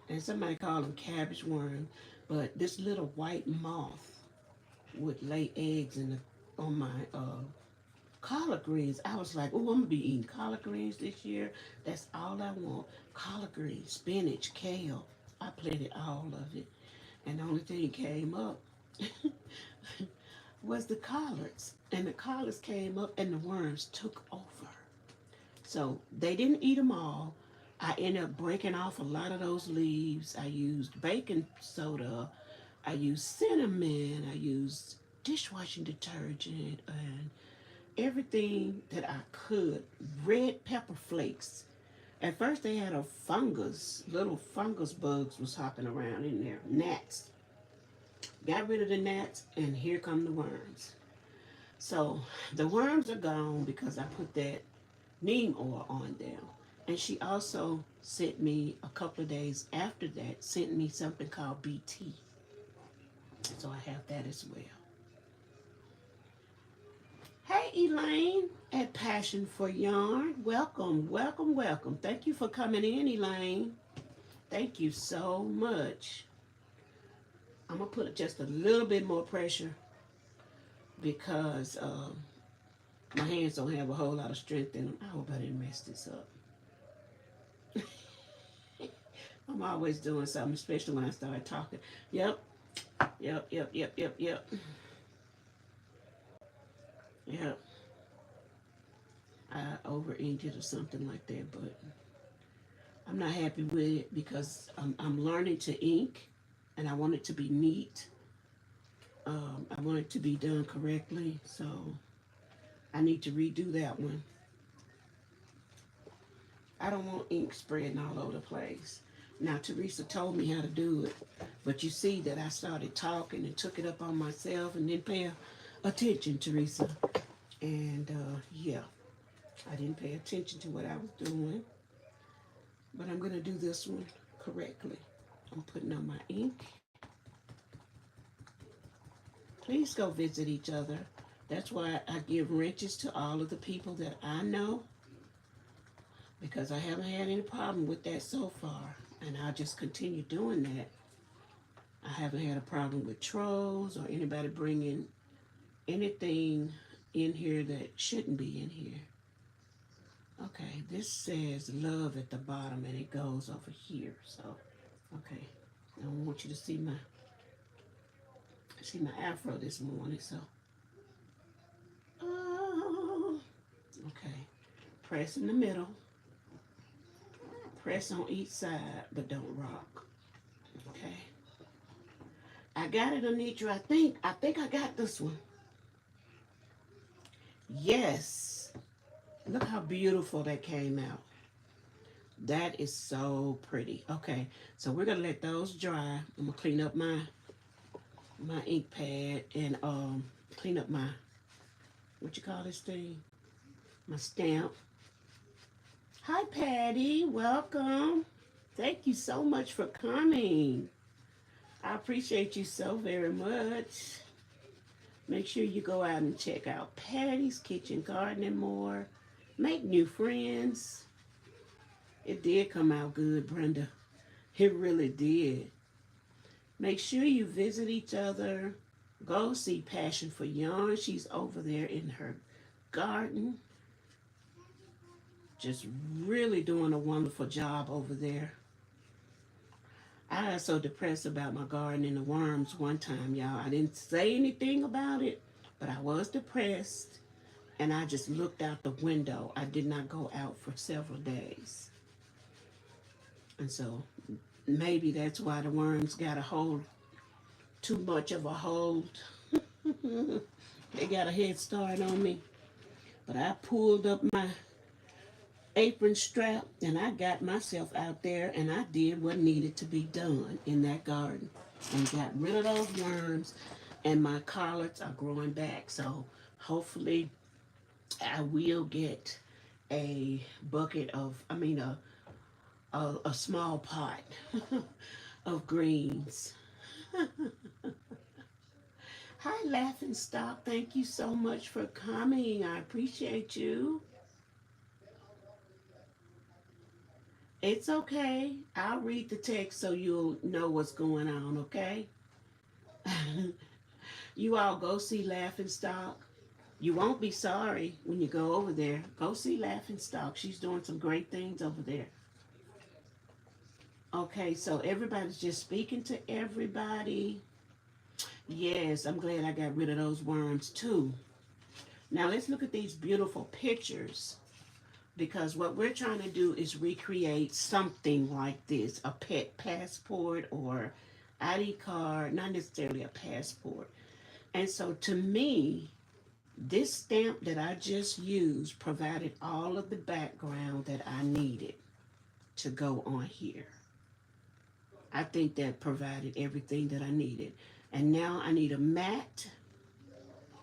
And somebody called them cabbage worms. But this little white moth would lay eggs on my collard greens. I was like, oh, I'm going to be eating collard greens this year. That's all I want. Collard greens, spinach, kale. I planted all of it. And the only thing came up was the collards. And the collards came up and the worms took over. So they didn't eat them all. I ended up breaking off a lot of those leaves. I used baking soda. I used cinnamon. I used dishwashing detergent and everything that I could. Red pepper flakes. At first they had a fungus. Little fungus bugs was hopping around in there. Gnats. Got rid of the gnats and here come the worms. So the worms are gone because I put that neem oil on them. And she also sent me, a couple of days after that, sent me something called BT. So I have that as well. Hey Elaine at Passion for Yarn. Welcome, welcome, welcome. Thank you for coming in, Elaine. Thank you so much. I'm going to put just a little bit more pressure because my hands don't have a whole lot of strength in them. I hope I didn't mess this up. I'm always doing something, especially when I start talking. Yep. Yep. I over inked it or something like that, but I'm not happy with it because I'm learning to ink and I want it to be neat. I want it to be done correctly, so I need to redo that one. I don't want ink spreading all over the place. Now, Teresa told me how to do it, but you see that I started talking and took it up on myself and didn't pay attention, Teresa. And yeah, I didn't pay attention to what I was doing, but I'm going to do this one correctly. I'm putting on my ink. Please go visit each other. That's why I give wrenches to all of the people that I know, because I haven't had any problem with that so far, and I'll just continue doing that. I haven't had a problem with trolls or anybody bringing anything in here that shouldn't be in here. Okay, this says love at the bottom and it goes over here, so okay. I don't want you to see my afro this morning, so okay. Press in the middle. Press on each side, but don't rock. Okay. I got it, Anitra. I think I got this one. Yes. Look how beautiful that came out. That is so pretty. Okay, so we're gonna let those dry. I'm gonna clean up my ink pad and clean up my, what you call this thing? My stamp. Hi Patty, welcome. Thank you so much for coming. I appreciate you so very much. Make sure you go out and check out Patty's Kitchen Garden and More. Make new friends. It did come out good, Brenda. It really did. Make sure you visit each other. Go see Passion for Yarn. She's over there in her garden, just really doing a wonderful job over there. I got so depressed about my garden and the worms one time, y'all. I didn't say anything about it, but I was depressed and I just looked out the window. I did not go out for several days. And so maybe that's why the worms got a hold, too much of a hold. They got a head start on me. But I pulled up my apron strap and I got myself out there and I did what needed to be done in that garden and got rid of those worms, and my collards are growing back. So hopefully I will get a bucket of, a small pot of greens. Hi, Laughing Stock. Thank you so much for coming. I appreciate you. It's okay. I'll read the text so you'll know what's going on, okay? You all go see Laughing Stock. You won't be sorry when you go over there. Go see Laughing Stock. She's doing some great things over there. Okay, so everybody's just speaking to everybody. Yes, I'm glad I got rid of those worms too. Now let's look at these beautiful pictures, because what we're trying to do is recreate something like this, a pet passport or ID card, not necessarily a passport. And so to me, this stamp that I just used provided all of the background that I needed to go on here. I think that provided everything that I needed. And now I need a mat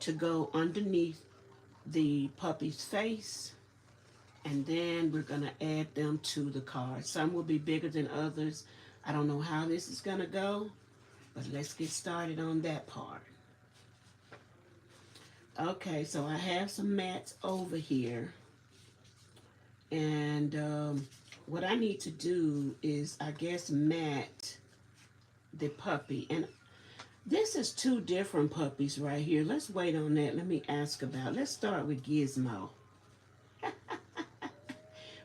to go underneath the puppy's face. And then we're going to add them to the card. Some will be bigger than others. I don't know how this is going to go, but let's get started on that part. Okay, so I have some mats over here. And what I need to do is, I guess, mat the puppy. And this is two different puppies right here. Let's wait on that. Let me ask about. Let's start with Gizmo.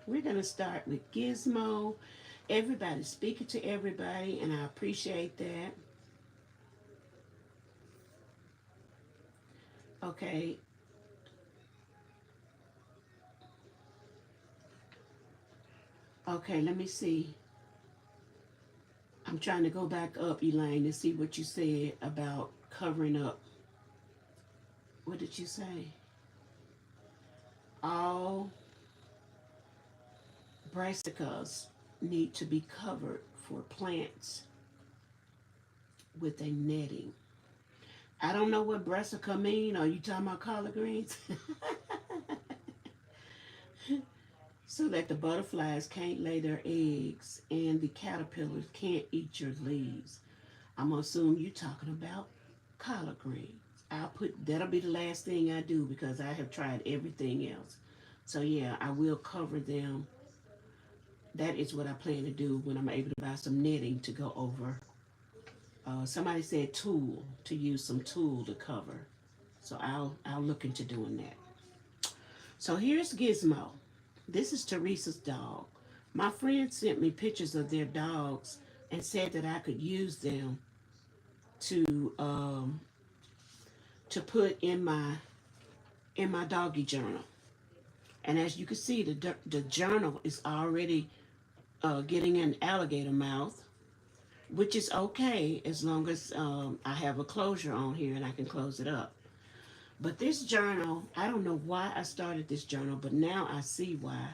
We're going to start with Gizmo. Everybody's speaking to everybody, and I appreciate that. Okay. Okay, let me see. I'm trying to go back up, Elaine, to see what you said about covering up. What did you say? All brassicas need to be covered for plants with a netting. I don't know what brassica mean. Are you talking about collard greens? So that the butterflies can't lay their eggs and the caterpillars can't eat your leaves. I'm gonna assume you're talking about collard greens. That'll be the last thing I do because I have tried everything else. So yeah, I will cover them. That is what I plan to do when I'm able to buy some netting to go over. Somebody said tulle, to use some tulle to cover. So I'll look into doing that. So here's Gizmo. This is Teresa's dog. My friend sent me pictures of their dogs and said that I could use them to put in my doggy journal. And as you can see, the journal is already getting an alligator mouth, which is okay as long as I have a closure on here and I can close it up. But this journal, I don't know why I started this journal, but now I see why.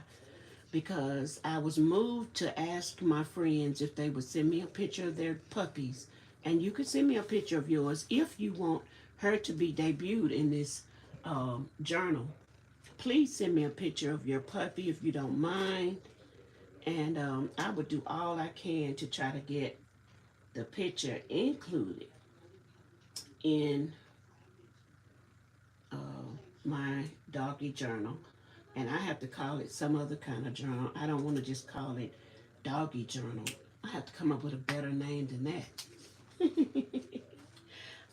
Because I was moved to ask my friends if they would send me a picture of their puppies. And you can send me a picture of yours if you want her to be debuted in this journal. Please send me a picture of your puppy if you don't mind. And I would do all I can to try to get the picture included in my doggy journal. And I have to call it some other kind of journal. I don't want to just call it doggy journal. I have to come up with a better name than that.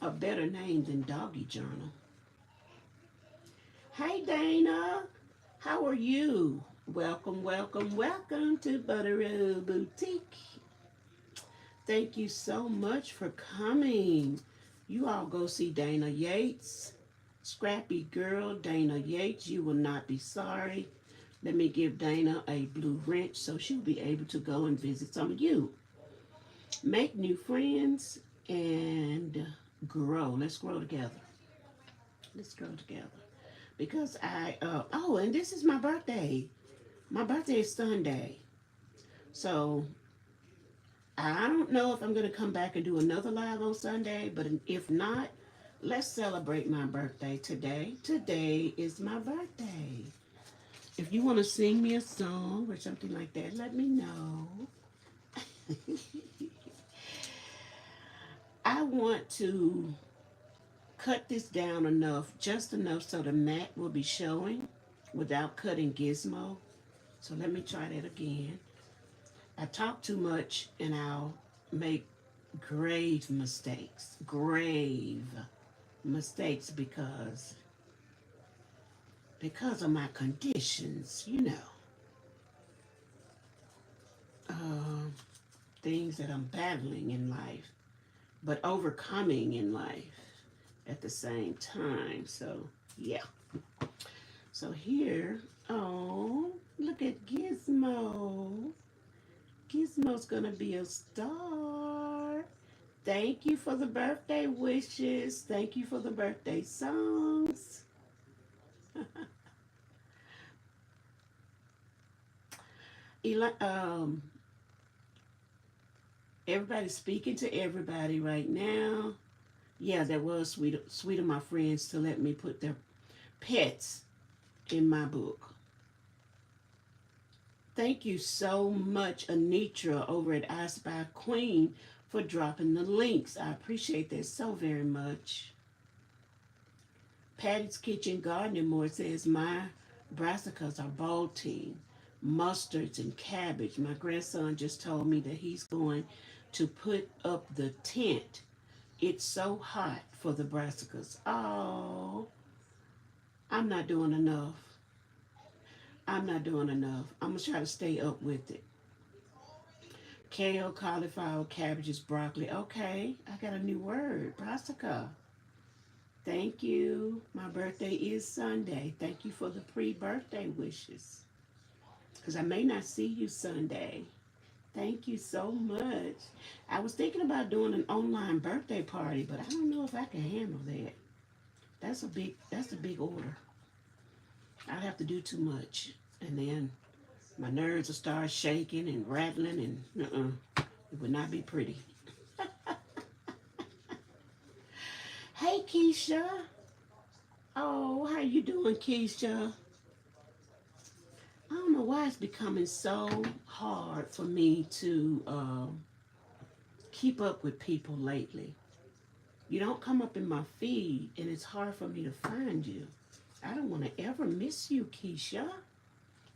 A better name than Doggy Journal. Hey Dana, how are you? Welcome, welcome, welcome to Butterroll Boutique. Thank you so much for coming. You all go see Dana Yates. Scrappy girl, Dana Yates. You will not be sorry. Let me give Dana a blue wrench so she'll be able to go and visit some of you. Make new friends and grow. Let's grow together. Let's grow together. Because oh, and this is my birthday. My birthday is Sunday. So I don't know if I'm going to come back and do another live on Sunday, but if not, let's celebrate my birthday today. Today is my birthday. If you want to sing me a song or something like that, let me know. I want to cut this down enough, just enough so the mat will be showing without cutting Gizmo. So let me try that again. I talk too much and I'll make grave mistakes. Grave mistakes because of my conditions, uh, things that I'm battling in life, but overcoming in life at the same time. So, yeah. So here, oh, look at Gizmo. Gizmo's gonna be a star. Thank you for the birthday wishes. Thank you for the birthday songs. Eli, everybody's speaking to everybody right now. Yeah, that was sweet of my friends to let me put their pets in my book. Thank you so much, Anitra over at I Spy Queen, for dropping the links. I appreciate that so very much. Patty's Kitchen Gardening More says my brassicas are bolting, mustards and cabbage. My grandson just told me that he's going to put up the tent. It's so hot for the brassicas. Oh, I'm not doing enough. I'm not doing enough. I'm going to try to stay up with it. Kale, cauliflower, cabbages, broccoli. Okay, I got a new word. Brassica. Thank you. My birthday is Sunday. Thank you for the pre-birthday wishes. Because I may not see you Sunday. Thank you so much. I was thinking about doing an online birthday party, but I don't know if I can handle that. That's a big order. I'd have to do too much. And then my nerves will start shaking and rattling and it would not be pretty. Hey Keisha. Oh, how you doing, Keisha? I don't know why it's becoming so hard for me to keep up with people lately. You don't come up in my feed, and it's hard for me to find you. I don't want to ever miss you, Keisha.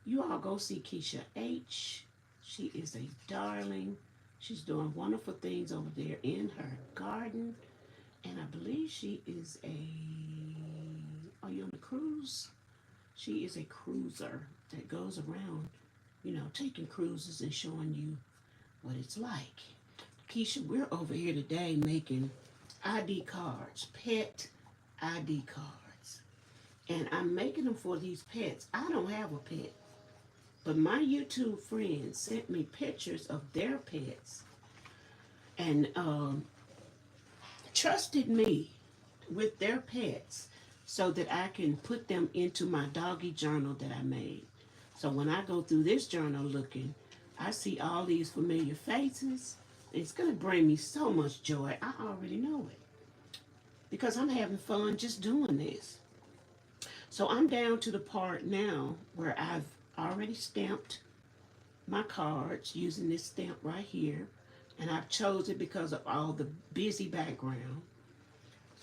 You all go see Keisha H. She is a darling. She's doing wonderful things over there in her garden. And I believe she is are you on the cruise? She is a cruiser that goes around, taking cruises and showing you what it's like. Keisha, we're over here today making ID cards, pet ID cards. And I'm making them for these pets. I don't have a pet. But my YouTube friends sent me pictures of their pets and trusted me with their pets so that I can put them into my doggy journal that I made. So when I go through this journal looking, I see all these familiar faces. It's going to bring me so much joy. I already know it because I'm having fun just doing this. So I'm down to the part now where I've already stamped my cards using this stamp right here. And I've chosen it because of all the busy background.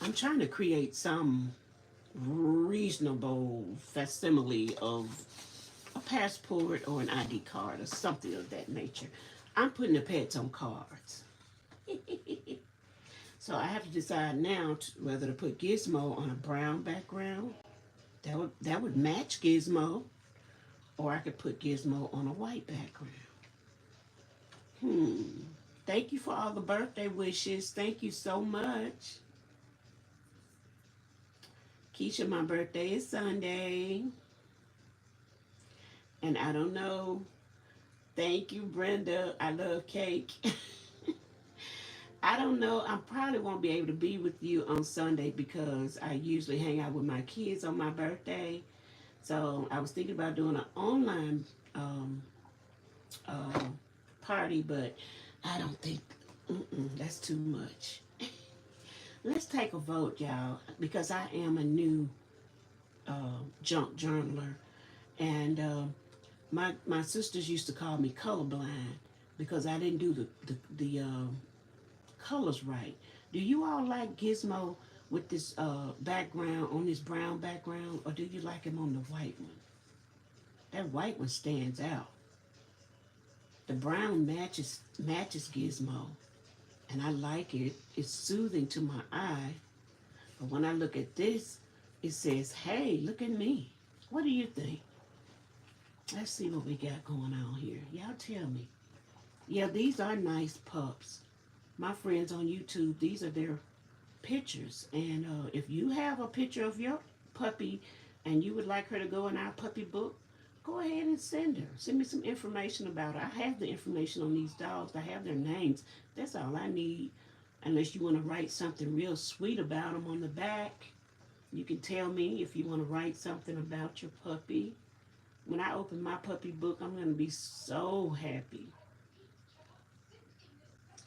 I'm trying to create some reasonable facsimile of a passport or an ID card or something of that nature. I'm putting the pets on cards. So I have to decide now whether to put Gizmo on a brown background. That would match Gizmo, or I could put Gizmo on a white background. Hmm. Thank you for all the birthday wishes. Thank you so much. Keisha, my birthday is Sunday. And I don't know. Thank you, Brenda. I love cake. I don't know. I probably won't be able to be with you on Sunday because I usually hang out with my kids on my birthday. So I was thinking about doing an online um, uh, party, but I don't think that's too much. Let's take a vote, y'all, because I am a new junk journaler, and my sisters used to call me colorblind because I didn't do the colors right. Do you all like Gizmo with this background on this brown background, or do you like him on the white one? That white one stands out. The brown matches Gizmo, and I like it. It's soothing to my eye. But when I look at this, it says, "Hey, look at me." What do you think? Let's see what we got going on here. Y'all tell me. Yeah, these are nice pups. My friends on YouTube, these are their pictures. And if you have a picture of your puppy and you would like her to go in our puppy book, go ahead and send her. Send me some information about her. I have the information on these dogs. I have their names. That's all I need. Unless you want to write something real sweet about them on the back. You can tell me if you want to write something about your puppy. When I open my puppy book, I'm going to be so happy.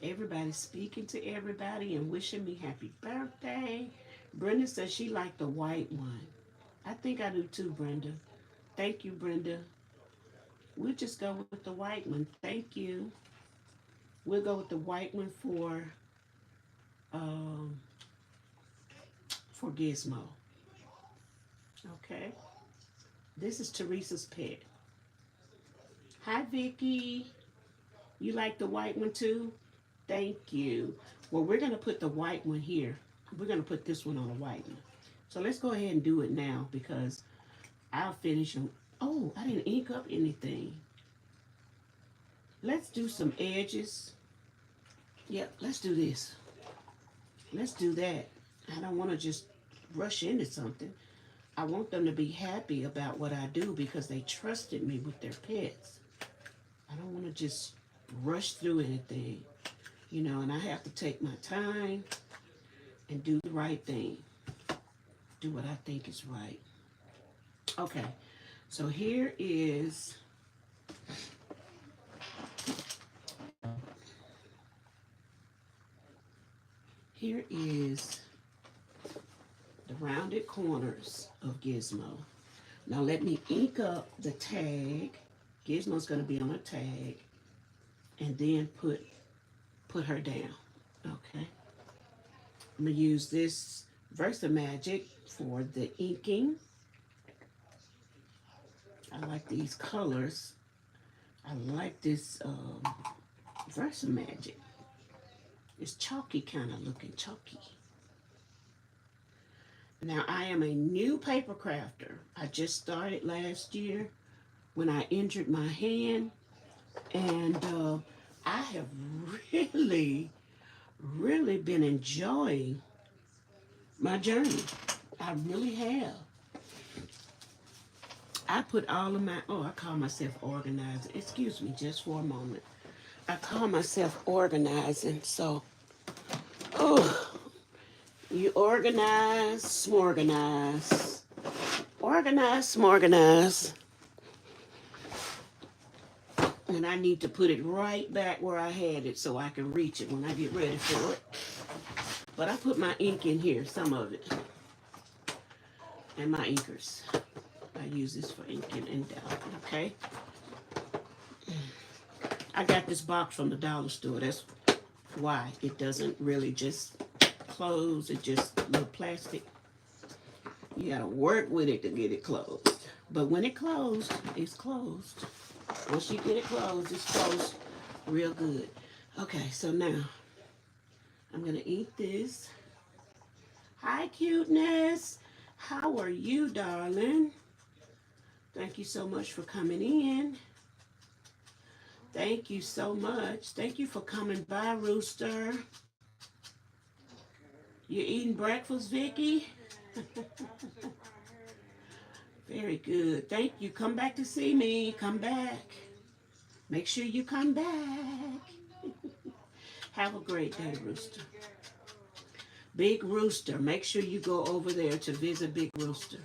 Everybody's speaking to everybody and wishing me happy birthday. Brenda says she liked the white one. I think I do too, Brenda. Thank you, Brenda. We'll just go with the white one. Thank you. We'll go with the white one um, for Gizmo. Okay. This is Teresa's pet. Hi, Vicky. You like the white one too? Thank you. Well, we're going to put the white one here. We're going to put this one on a white one. So let's go ahead and do it now because I'll finish them. Oh, I didn't ink up anything. Let's do some edges. Yep, let's do this. Let's do that. I don't want to just rush into something. I want them to be happy about what I do because they trusted me with their pets. I don't want to just rush through anything, you know, and I have to take my time and do the right thing. Do what I think is right. Okay, so here is the rounded corners of Gizmo. Now let me ink up the tag. Gizmo's going to be on a tag, and then put her down. Okay. I'm going to use this VersaMagic for the inking. I like these colors. I like this VersaMagic. It's chalky kind of looking, chalky. Now I am a new paper crafter. I just started last year when I injured my hand, and I have really been enjoying my journey. I really have. I put all of my, I call myself organizing. Excuse me just for a moment. I call myself organizing, so, you organize, smorganize. Organize, smorganize. And I need to put it right back where I had it so I can reach it when I get ready for it. But I put my ink in here, some of it. And my inkers. I use this for inking and down, okay? I got this box from the dollar store. That's why it doesn't really just close. It just a little plastic. You gotta work with it to get it closed. But when it closed, it's closed. Once you get it closed, it's closed real good. Okay, so now I'm going to eat this. Hi, cuteness. How are you, darling? Thank you so much for coming in. Thank you so much. Thank you for coming by, Rooster. You eating breakfast, Vicky? Very good. Thank you. Come back to see me. Come back. Make sure you come back. Have a great day, Rooster. Big Rooster. Make sure you go over there to visit Big Rooster.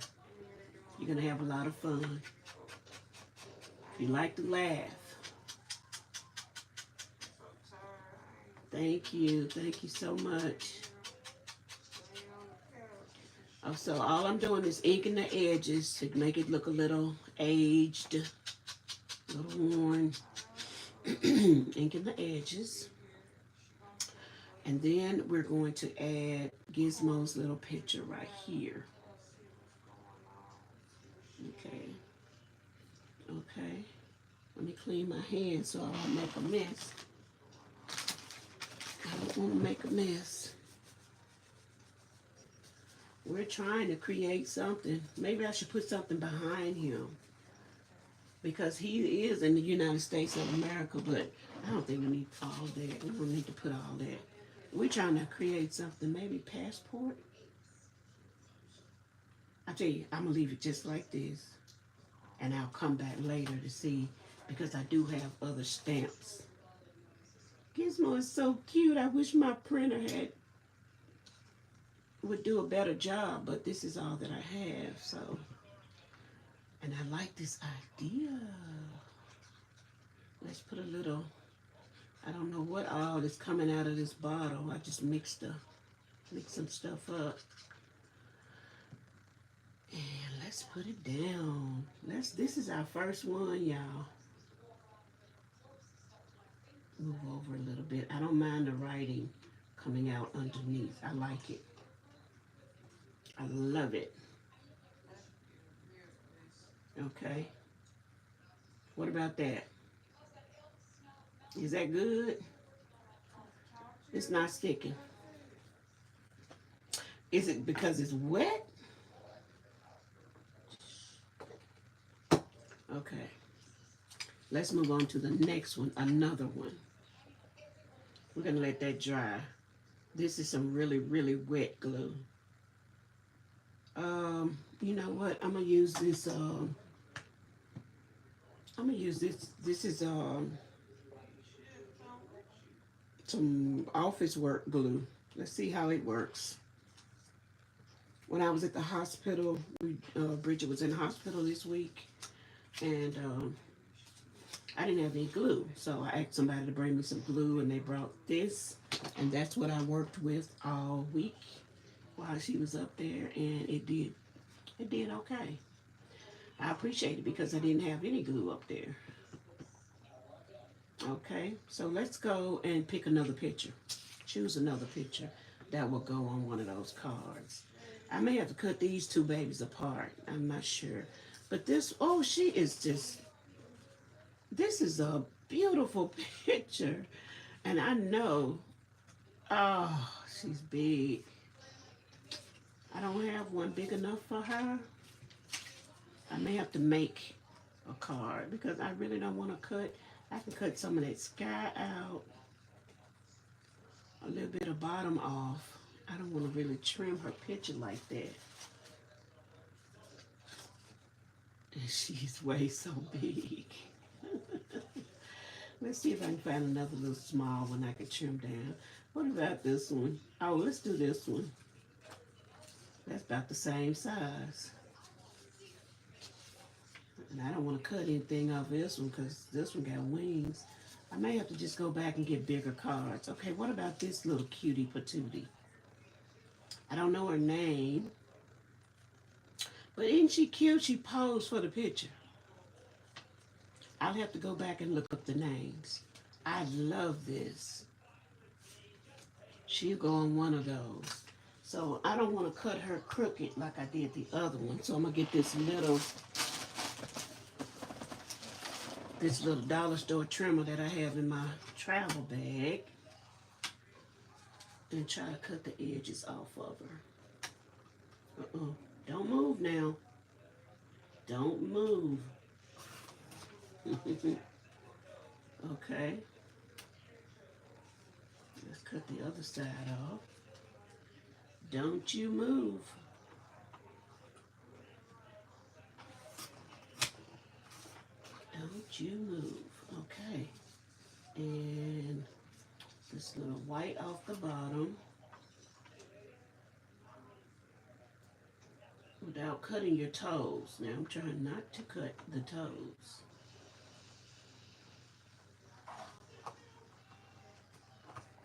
You're going to have a lot of fun. You like to laugh. Thank you. Thank you so much. Oh, so all I'm doing is inking the edges to make it look a little aged, a little worn. Inking the edges. And then we're going to add Gizmo's little picture right here. Okay. Okay. Let me clean my hands so I don't make a mess. I don't want to make a mess. We're trying to create something. Maybe I should put something behind him. Because he is in the United States of America, but I don't think we need all that. We don't need to put all that. We're trying to create something, maybe passport. I tell you, I'm going to leave it just like this. And I'll come back later to see, because I do have other stamps. Gizmo is so cute. I wish my printer would do a better job, but this is all that I have, so. And I like this idea. Let's put a little, I don't know what all is coming out of this bottle. I just mixed some stuff up. And let's put it down. This is our first one, y'all. Move over a little bit. I don't mind the writing coming out underneath. I like it. I love it. Okay. What about that? Is that good? It's not sticking. Is it because it's wet? Okay. Let's move on to the next one, another one. We're going to let that dry. This is some really, really wet glue. You know what? I'm going to use this, this is, some office work glue. Let's see how it works. When I was at the hospital, Bridget was in the hospital this week, and I didn't have any glue, so I asked somebody to bring me some glue, and they brought this, and that's what I worked with all week while she was up there, and it did okay. I appreciate it because I didn't have any glue up there. Okay, so let's go and pick another picture. Choose another picture that will go on one of those cards. I may have to cut these two babies apart. I'm not sure. But this, oh, she is just, this is a beautiful picture. And I know, oh, she's big. I don't have one big enough for her. I may have to make a card because I really don't want to cut. I can cut some of that sky out. A little bit of bottom off. I don't want to really trim her picture like that. And she's way so big. Let's see if I can find another little small one I can trim down. What about this one? Oh, let's do this one. That's about the same size. And I don't want to cut anything off this one because this one got wings. I may have to just go back and get bigger cards. Okay, what about this little cutie patootie? I don't know her name. But isn't she cute? She posed for the picture. I'll have to go back and look up the names. I love this. She'll go on one of those. So I don't want to cut her crooked like I did the other one. So I'm going to get this little dollar store trimmer that I have in my travel bag. and try to cut the edges off of her. Don't move now. Don't move. Okay. Let's cut the other side off. Don't you move. Don't you move. Okay. And this little white off the bottom without cutting your toes. Now I'm trying not to cut the toes.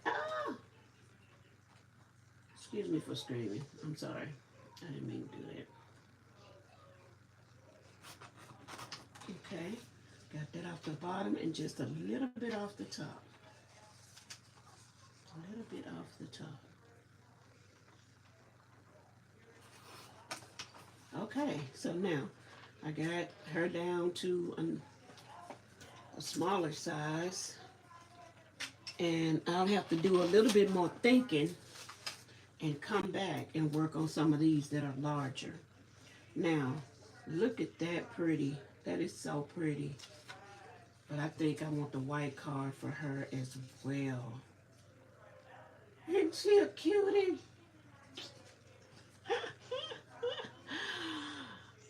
Ah! Excuse me for screaming. I'm sorry. I didn't mean to do that. Okay. Got that off the bottom and just a little bit off the top. A little bit off the top. Okay, so now I got her down to a smaller size, and I'll have to do a little bit more thinking and come back and work on some of these that are larger. Now, look at that pretty. That is so pretty. But I think I want the white card for her as well. Isn't she a cutie?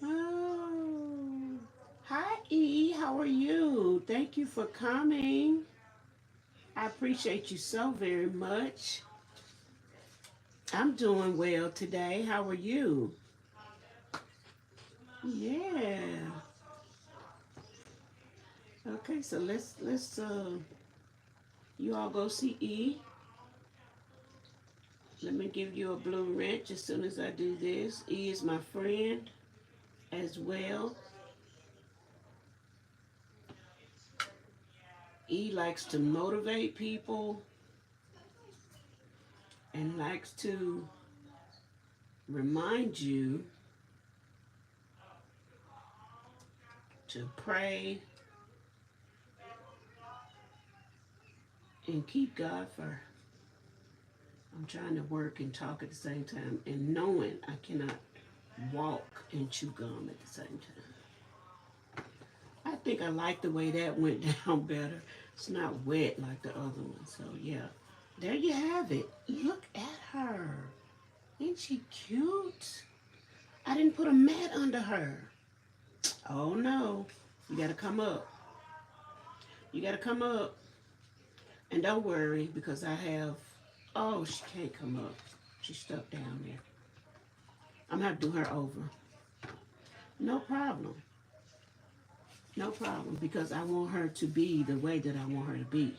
Oh. Hi, E. How are you? Thank you for coming. I appreciate you so very much. I'm doing well today. How are you? Yeah. Okay, so let's you all go see E. Let me give you a blue wrench as soon as I do this. E is my friend as well. E likes to motivate people and likes to remind you to pray and keep God first. I'm trying to work and talk at the same time and knowing I cannot walk and chew gum at the same time. I think I like the way that went down better. It's not wet like the other one. So yeah, there you have it. Look at her. Isn't she cute? I didn't put a mat under her. Oh no, you gotta come up. You gotta come up. And don't worry because I have, oh, she can't come up. She's stuck down there. I'm gonna have to do her over. No problem. No problem because I want her to be the way that I want her to be.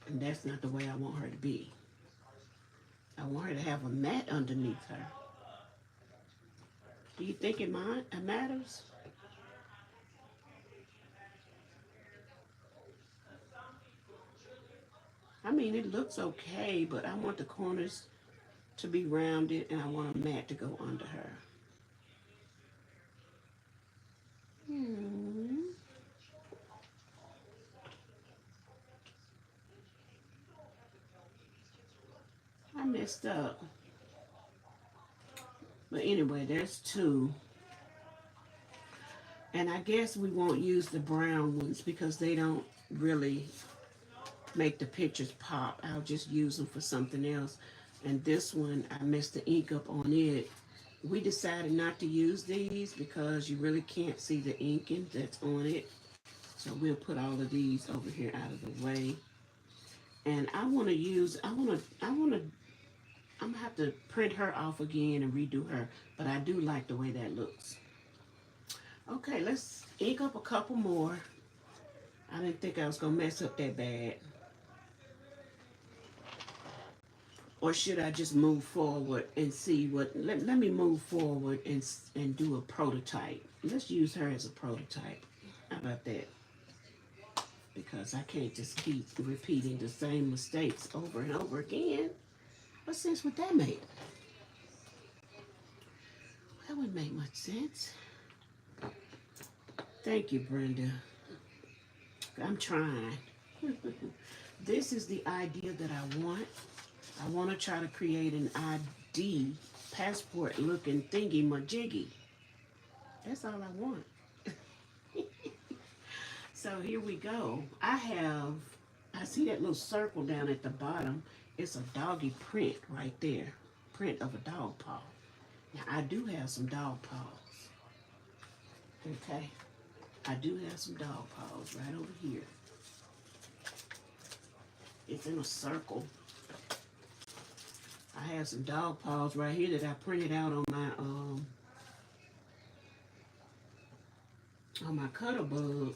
And that's not the way I want her to be. I want her to have a mat underneath her. Do you think it matters? I mean, it looks okay, but I want the corners to be rounded and I want a mat to go under her. I messed up. But anyway, there's two. And I guess we won't use the brown ones because they don't really make the pictures pop. I'll just use them for something else. And this one, I messed the ink up on it. We decided not to use these because you really can't see the inking that's on it. So we'll put all of these over here out of the way. And I'm gonna have to print her off again and redo her. But I do like the way that looks. Okay, let's ink up a couple more. I didn't think I was gonna mess up that bad. Or should I just move forward and see what, let me move forward and do a prototype. Let's use her as a prototype. How about that? Because I can't just keep repeating the same mistakes over and over again. What sense would that make? That wouldn't make much sense. Thank you, Brenda. I'm trying. This is the idea that I want. I want to try to create an ID passport looking thingy majiggy. That's all I want. So here we go. I see that little circle down at the bottom. It's a doggy print right there. Print of a dog paw. Now I do have some dog paws. Okay. I do have some dog paws right over here. It's in a circle. I have some dog paws right here that I printed out on my cutter bug.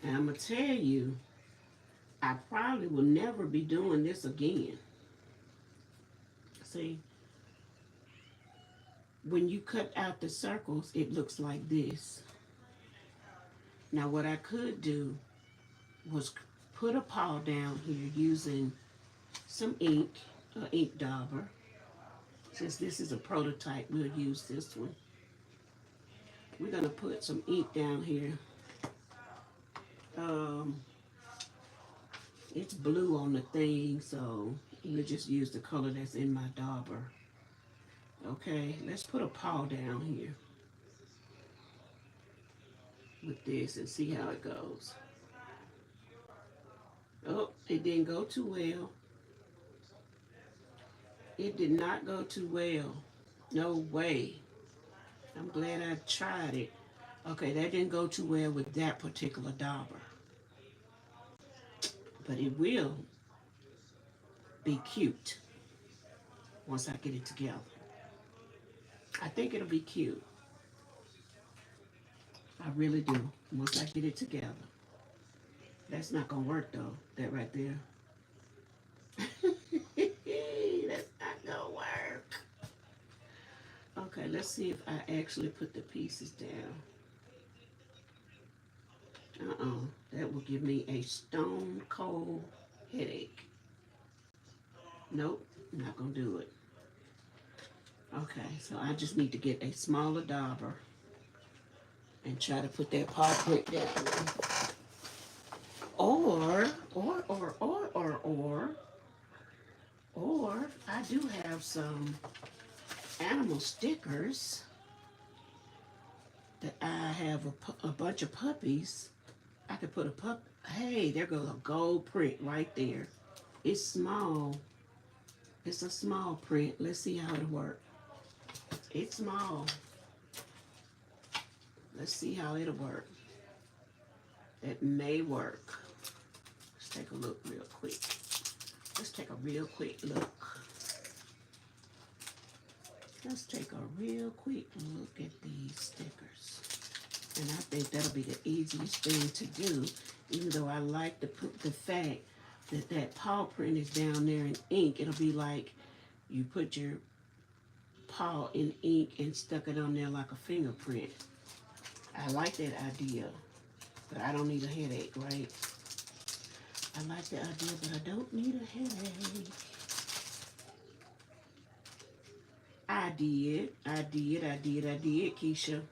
And I'm gonna tell you, I probably will never be doing this again. See, when you cut out the circles, it looks like this. Now what I could do was put a paw down here using some ink, ink dauber. Since this is a prototype, we'll use this one. We're gonna put some ink down here. It's blue on the thing, so we'll just use the color that's in my dauber. Okay, let's put a paw down here with this and see how it goes. Oh, it didn't go too well. It did not go too well. No way. I'm glad I tried it. Okay, that didn't go too well with that particular dauber. But it will be cute once I get it together. I think it'll be cute. I really do, once I get it together. That's not gonna work though, that right there. That's not gonna work. Okay, let's see if I actually put the pieces down. That will give me a stone cold headache. Nope, I'm not gonna do it. Okay, so I just need to get a smaller dauber and try to put that paw print down. Or I do have some animal stickers that I have a bunch of puppies. I could put a pup. Hey, there goes a gold print right there. It's small. It's a small print. Let's see how it'll work. It's small. Let's see how it'll work. It may work. Let's take a look real quick. Let's take a real quick look. Let's take a real quick look at these stickers. And I think that'll be the easiest thing to do, even though I like the fact that that paw print is down there in ink. It'll be like you put your paw in ink and stuck it on there like a fingerprint. I like that idea, but I don't need a headache, right? I like the idea, but I don't need a headache. I did, Keisha.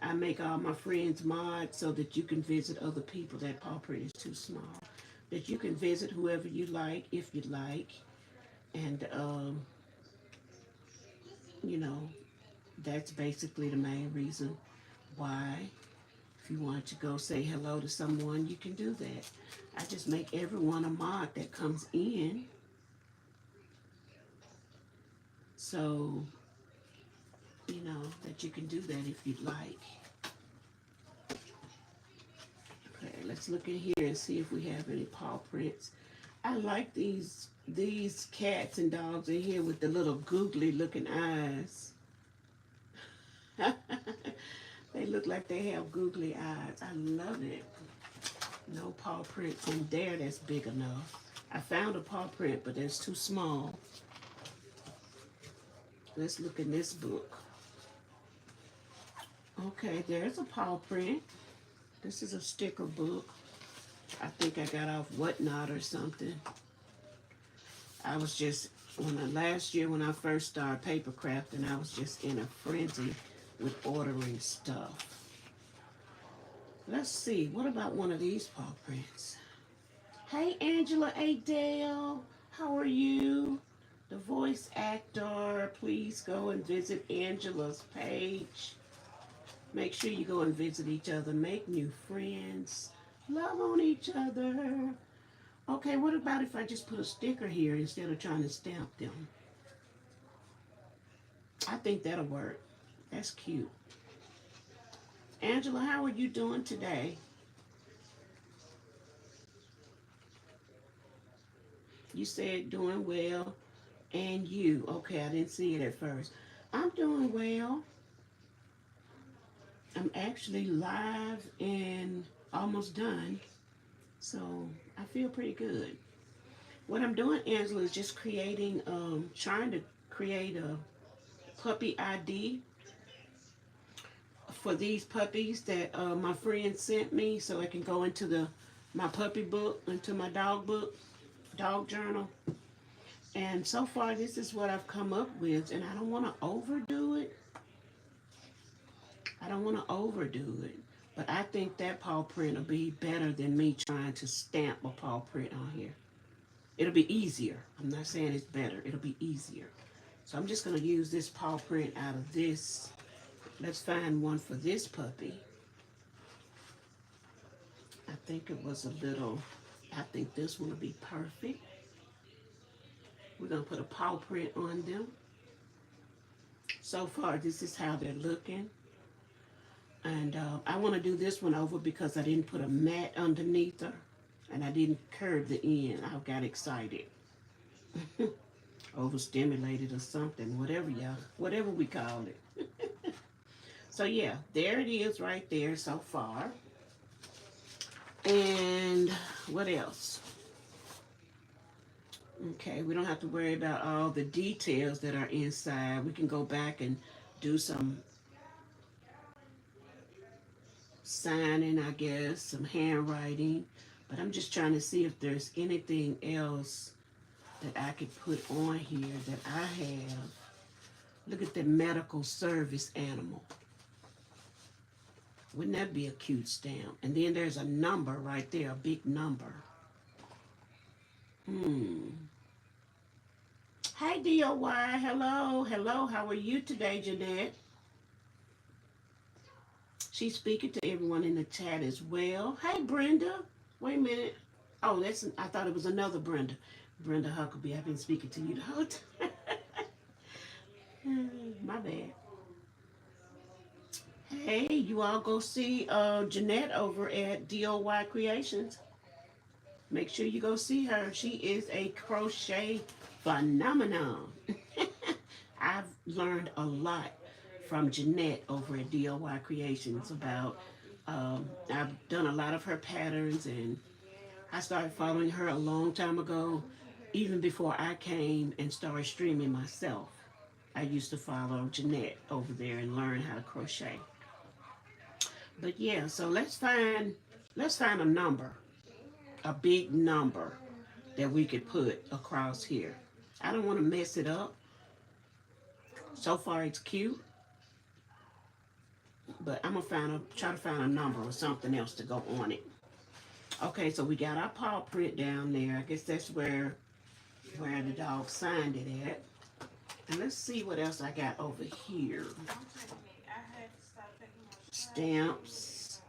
I make all my friends mods so that you can visit other people. That paw print is too small. That you can visit whoever you like, if you like. And, you know, that's basically the main reason why. If you want to go say hello to someone, you can do that. I just make everyone a mod that comes in. So, you know, that you can do that if you'd like. Okay, let's look in here and see if we have any paw prints. I like these cats and dogs in here with the little googly looking eyes. They look like they have googly eyes. I love it. No paw prints in there that's big enough. I found a paw print, but that's too small. Let's look in this book. Okay, there's a paw print. This is a sticker book. I think I got off Whatnot or something. I was just, last year when I first started paper crafting, I was just in a frenzy with ordering stuff. Let's see, what about one of these paw prints? Hey, Angela Adele. How are you? The voice actor. Please go and visit Angela's page. Make sure you go and visit each other. Make new friends. Love on each other. Okay, what about if I just put a sticker here instead of trying to stamp them? I think that'll work. That's cute. Angela, how are you doing today? You said doing well. And you. Okay, I didn't see it at first. I'm doing well. I'm actually live and almost done. So I feel pretty good. What I'm doing, Angela, is just trying to create a puppy ID for these puppies that my friend sent me so I can go into my puppy book, into my dog journal. And so far, this is what I've come up with, and I don't want to overdo it. I don't want to overdo it. But I think that paw print will be better than me trying to stamp a paw print on here. It'll be easier. I'm not saying it's better. It'll be easier. So I'm just going to use this paw print out of this. Let's find one for this puppy. I think it was I think this one will be perfect. We're going to put a paw print on them. So far, this is how they're looking. And I want to do this one over because I didn't put a mat underneath her. And I didn't curve the end. I got excited. Overstimulated or something. Whatever we call it. So yeah, there it is right there so far. And what else? Okay, we don't have to worry about all the details that are inside. We can go back and do some signing, I guess, some handwriting. But I'm just trying to see if there's anything else that I could put on here that I have. Look at the medical service animal. Wouldn't that be a cute stamp? And then there's a number right there, a big number. Hi, DOY. Hello. Hello. How are you today, Jeanette? She's speaking to everyone in the chat as well. Hey, Brenda. Wait a minute. Oh, I thought it was another Brenda. Brenda Huckabee. I've been speaking to you the whole time. My bad. Hey, you all go see Jeanette over at DOY Creations. Make sure you go see her. She is a crochet phenomenon. I've learned a lot from Jeanette over at DOY Creations about, I've done a lot of her patterns, and I started following her a long time ago, even before I came and started streaming myself. I used to follow Jeanette over there and learn how to crochet. But yeah, so let's find a number, a big number that we could put across here. I don't want to mess it up. So far it's cute, but I'm gonna try to find a number or something else to go on it. Okay, so we got our paw print down there. I guess that's where the dog signed it at. And let's see what else I got over here. Stamps,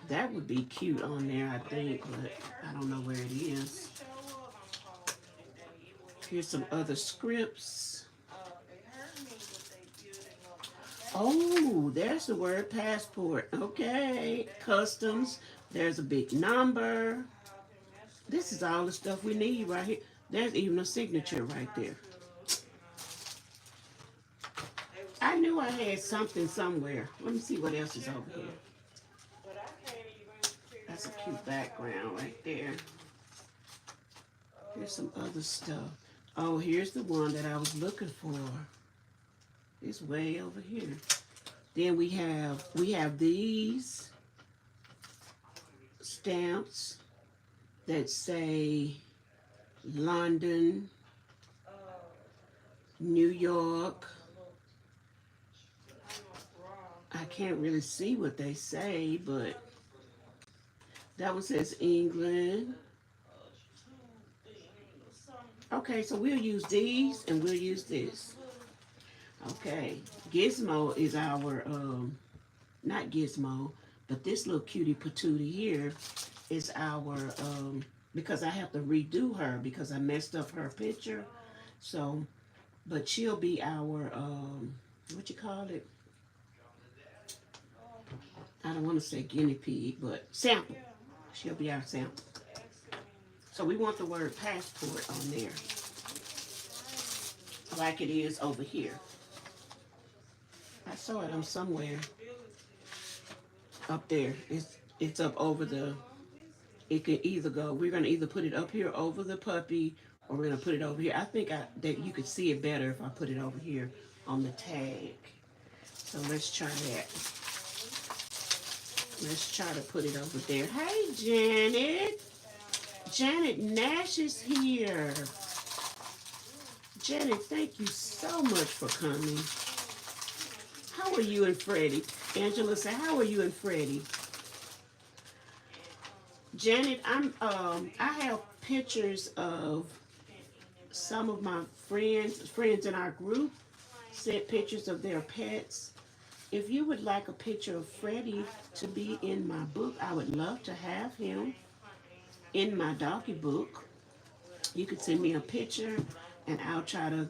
that would be cute on there, I think, but I don't know where it is. Here's some other scripts. Oh, there's the word passport. Okay, customs. There's a big number. This is all the stuff we need right here. There's even a signature right there. I knew I had something somewhere. Let me see what else is over here. That's a cute background right there. Here's some other stuff. Oh, here's the one that I was looking for. It's way over here. Then we have these stamps that say London, New York. I can't really see what they say, but That one says England. Okay, so we'll use these and we'll use this. Okay, Gizmo is our, not Gizmo, but this little cutie patootie here is our, because I have to redo her because I messed up her picture. So, but she'll be our, what you call it? I don't want to say guinea pig, but sample. She'll be our sample. So we want the word passport on there, like it is over here. I saw it on somewhere up there. It's up over the. It can either go. We're gonna either put it up here over the puppy, or we're gonna put it over here. I think that you could see it better if I put it over here on the tag. So let's try that. Let's try to put it over there. Hey, Janet. Janet Nash is here. Janet, thank you so much for coming. How are you and Freddie? Angela said, how are you and Freddie? Janet, I have pictures of some of my friends in our group sent pictures of their pets. If you would like a picture of Freddie to be in my book, I would love to have him in my doggy book. You could send me a picture and I'll try to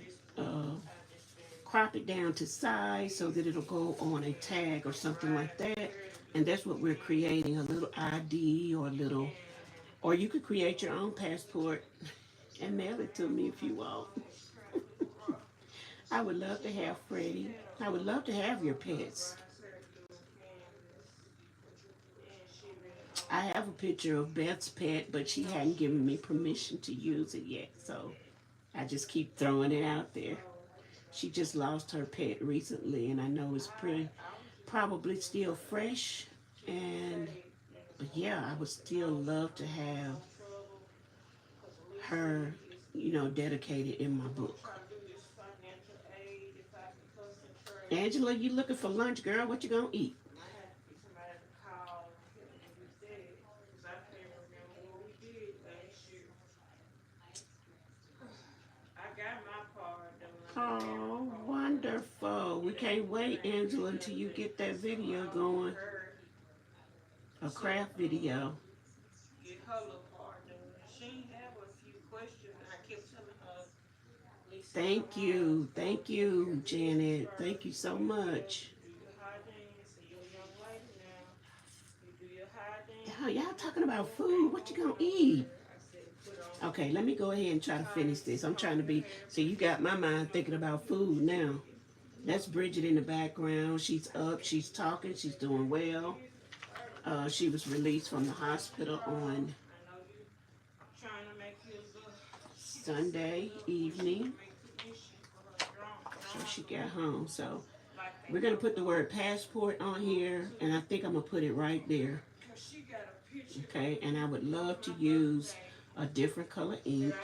crop it down to size so that it'll go on a tag or something like that. And that's what we're creating, a little ID or a little, or you could create your own passport and mail it to me if you want. I would love to have Freddie. I would love to have your pets. I have a picture of Beth's pet, but she hadn't given me permission to use it yet, so I just keep throwing it out there. She just lost her pet recently, and I know it's probably still fresh. But yeah, I would still love to have her, dedicated in my book. Angela, you looking for lunch, girl? What you gonna eat? Oh, wonderful. We can't wait, Angela, until you get that video going. A craft video. Thank you. Thank you, Janet. Thank you so much. Y'all talking about food. What you gonna eat? Okay, let me go ahead and try to finish this. I'm trying to be, so you got my mind thinking about food now. That's Bridget in the background. She's up, she's talking, she's doing well. She was released from the hospital on Sunday evening. So she got home. So we're going to put the word passport on here, and I think I'm going to put it right there. Okay, and I would love to use a different color ink.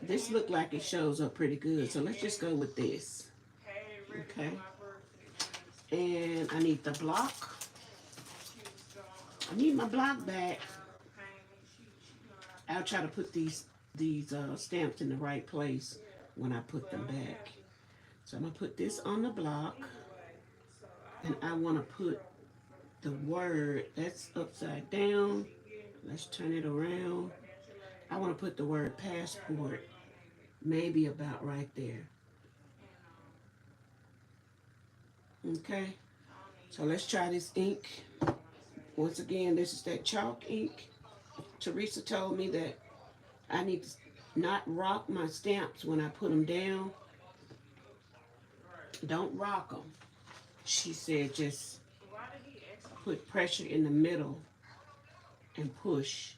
This looked like it shows up pretty good, so let's just go with this. Okay, and I need the block. I need my block back. I'll try to put these stamps in the right place when I put them back. So I'm gonna put this on the block, and I want to put the word that's upside down. Let's turn it around. I want to put the word passport maybe about right there. Okay, so let's try this ink. Once again, this is that chalk ink. Teresa told me that I need to not rock my stamps when I put them down. Don't rock them. She said just put pressure in the middle and push.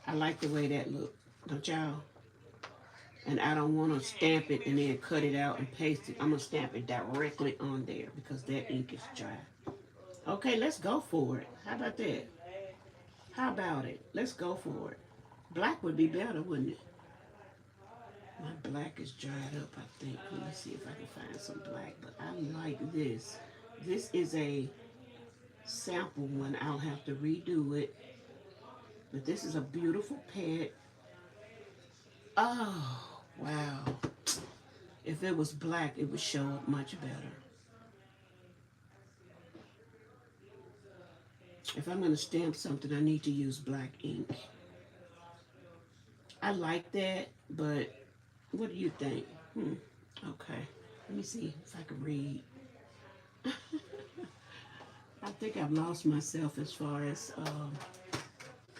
I like the way that look, don't y'all? And I don't want to stamp it and then cut it out and paste it. I'm going to stamp it directly on there because that ink is dry. Okay, let's go for it. How about that? How about it? Let's go for it. Black would be better, wouldn't it? My black is dried up, I think. Let me see if I can find some black. But I like this. This is a sample one. I'll have to redo it. But this is a beautiful pet. Oh, wow. If it was black, it would show up much better. If I'm going to stamp something, I need to use black ink. I like that, but what do you think? Okay. Let me see if I can read. I think I've lost myself as far as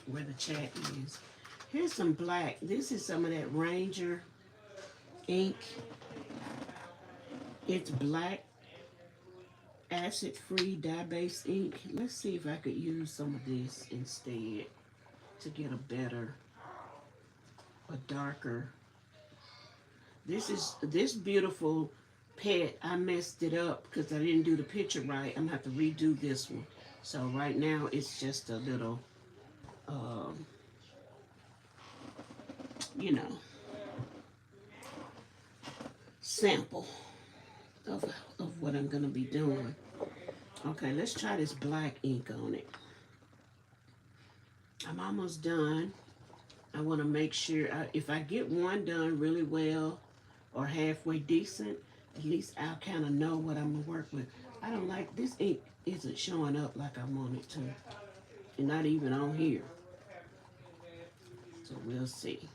where the chat is. Here's some black. This is some of that Ranger ink. It's black, acid-free dye-based ink. Let's see if I could use some of this instead to get a better, a darker. This beautiful pet. I messed it up because I didn't do the picture right. I'm gonna have to redo this one. So right now it's just a little, um, you know, sample of what I'm gonna be doing. Okay, let's try this black ink on it. I'm almost done. I want to make sure if I get one done really well or halfway decent, at least I'll kind of know what I'm gonna work with. I don't like this ink isn't showing up like I want it to, and not even on here. So we'll see.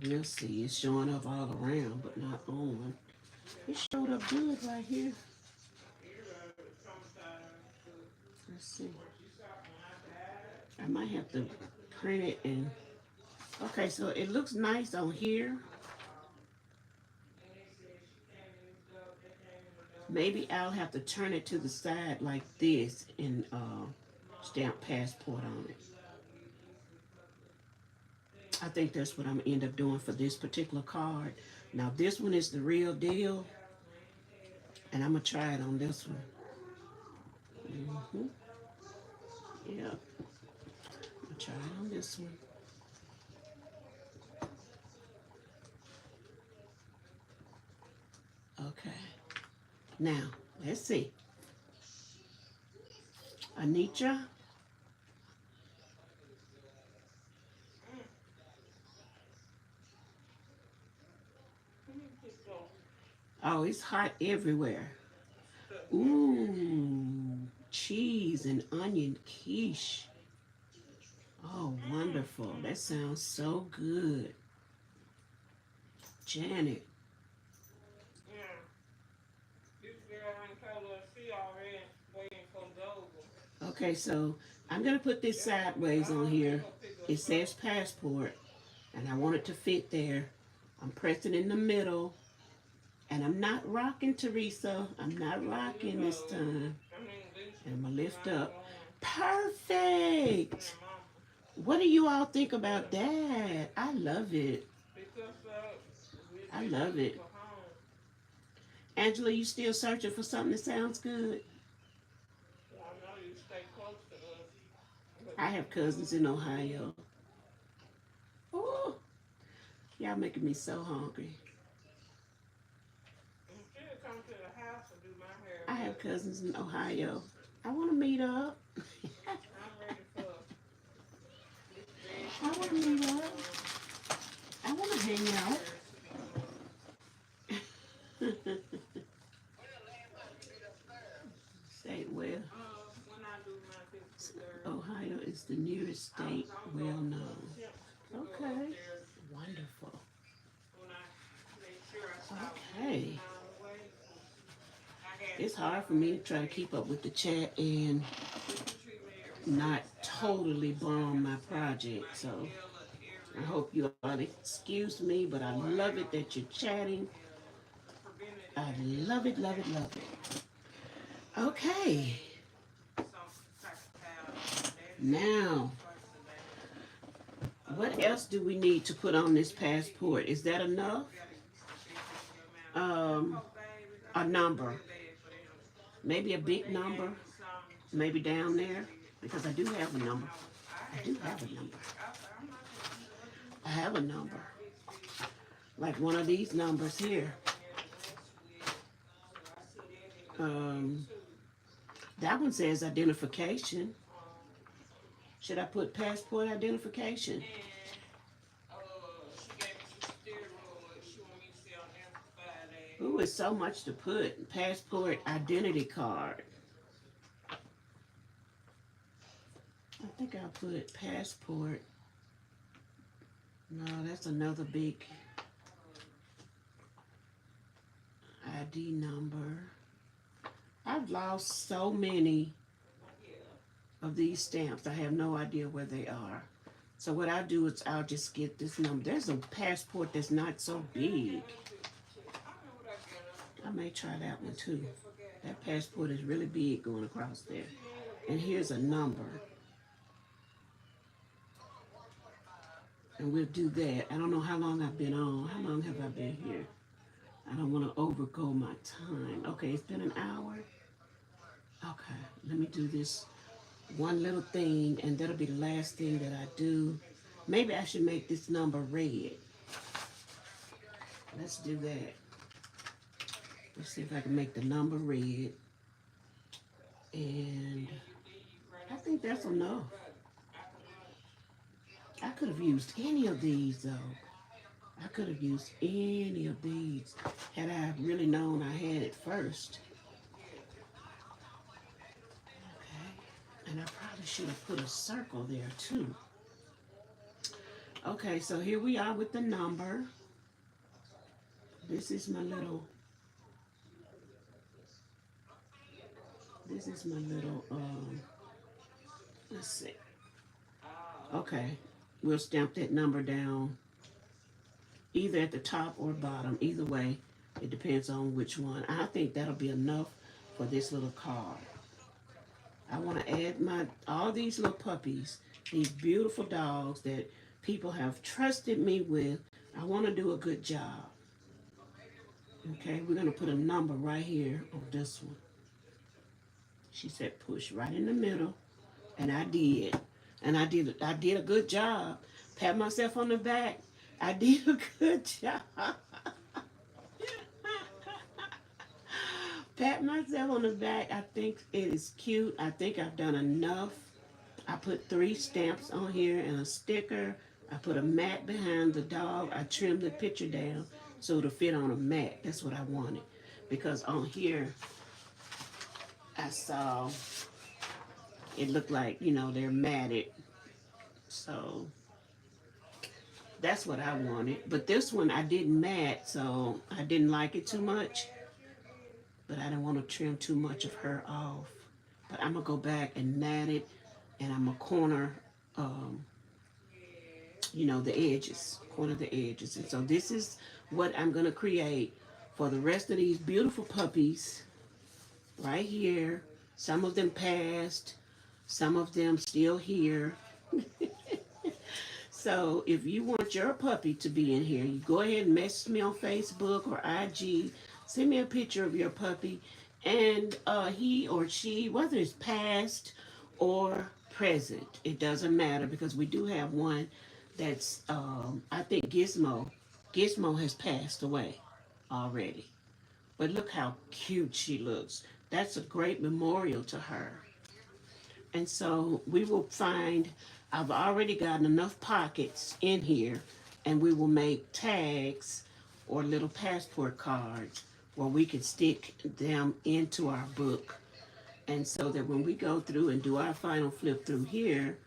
It's showing up all around, but not on. It showed up good right here. Let's see. I might have to print it and. Okay, so it looks nice on here. Maybe I'll have to turn it to the side like this and stamp passport on it. I think that's what I'm gonna end up doing for this particular card. Now this one is the real deal, and I'm gonna try it on this one. Yeah, I'm gonna try it on this one. Okay. Now let's see. Anitra. Oh, it's hot everywhere. Ooh, cheese and onion quiche. Oh, wonderful. That sounds so good. Janet. Okay, so I'm going to put this sideways on here. It says passport, and I want it to fit there. I'm pressing in the middle, and I'm not rocking, Teresa. I'm not rocking this time. And I'm going to lift up. Perfect! What do you all think about that? I love it. I love it. Angela, you still searching for something that sounds good? I have cousins in Ohio. Oh, y'all making me so hungry. I have cousins in Ohio. I want to meet up. I want to meet up. I want to hang out. Say where? Ohio is the nearest state well known. Okay. Wonderful. Okay. It's hard for me to try to keep up with the chat and not totally bomb my project. So I hope you all excuse me, but I love it that you're chatting. I love it, love it, love it. Okay. Now, what else do we need to put on this passport? Is that enough? A number. Maybe a big number. Maybe down there. Because I do have a number. I have a number. Like one of these numbers here. That one says identification. Should I put passport identification? Ooh, it's so much to put. Passport identity card. I think I'll put passport. No, that's another big ID number. I've lost so many of these stamps. I have no idea where they are. So what I'll do is I'll just get this number. There's a passport that's not so big. I may try that one too. That passport is really big going across there. And here's a number. And we'll do that. I don't know how long I've been on. How long have I been here? I don't want to overgo my time. Okay, it's been an hour. Okay, let me do this one little thing, and that'll be the last thing that I do. Maybe I should make this number red. Let's do that. Let's see if I can make the number red. And I think that's enough. I could have used any of these though. I could have used any of these had I really known I had it first. Okay. And I probably should have put a circle there too. Okay, so here we are with the number. This is my little let's see. Okay, we'll stamp that number down either at the top or bottom. Either way, it depends on which one. I think that'll be enough for this little card. I want to add all these little puppies, these beautiful dogs that people have trusted me with. I want to do a good job. Okay, we're going to put a number right here on this one. She said push right in the middle, and I did. And I did a good job. Pat myself on the back. I did a good job. Pat myself on the back. I think it is cute. I think I've done enough. I put 3 stamps on here and a sticker. I put a mat behind the dog. I trimmed the picture down so it'll fit on a mat. That's what I wanted. Because on here, I saw it looked like, they're matted. So that's what I wanted. But this one I didn't mat, so I didn't like it too much. But I didn't want to trim too much of her off. But I'm going to go back and mat it. And I'm going to corner, the edges. Corner the edges. And so this is what I'm going to create for the rest of these beautiful puppies. Right here. Some of them passed. Some of them still here. So if you want your puppy to be in here, you go ahead and message me on Facebook or IG. Send me a picture of your puppy. And he or she, whether it's past or present, it doesn't matter, because we do have one that's, I think Gizmo. Gizmo has passed away already. But look how cute she looks. That's a great memorial to her. And so we will find, I've already gotten enough pockets in here, and we will make tags or little passport cards where we can stick them into our book. And so that when we go through and do our final flip through here,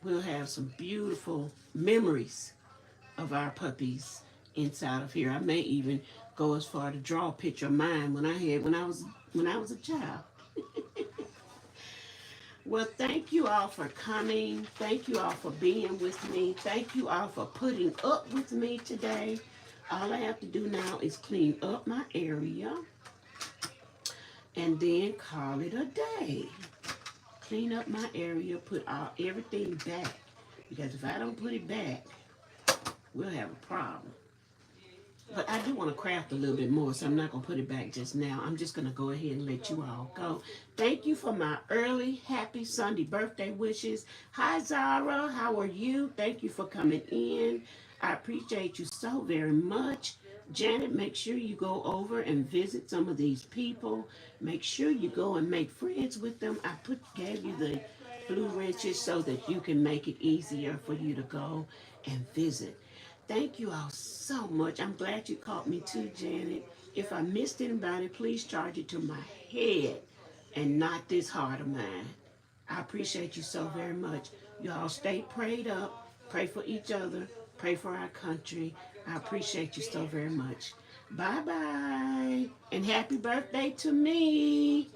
we'll have some beautiful memories of our puppies inside of here. I may even go as far to draw a picture of mine when I was a child. Well, thank you all for coming. Thank you all for being with me. Thank you all for putting up with me today. All I have to do now is clean up my area and then call it a day. Clean up my area, put everything back. Because if I don't put it back, we'll have a problem. But I do want to craft a little bit more, so I'm not going to put it back just now. I'm just going to go ahead and let you all go. Thank you for my early happy Sunday birthday wishes. Hi, Zara. How are you? Thank you for coming in. I appreciate you so very much. Janet, make sure you go over and visit some of these people. Make sure you go and make friends with them. I gave you the blue wrenches so that you can make it easier for you to go and visit. Thank you all so much. I'm glad you caught me too, Janet. If I missed anybody, please charge it to my head and not this heart of mine. I appreciate you so very much. You all stay prayed up, pray for each other, pray for our country. I appreciate you so very much. Bye bye. And happy birthday to me.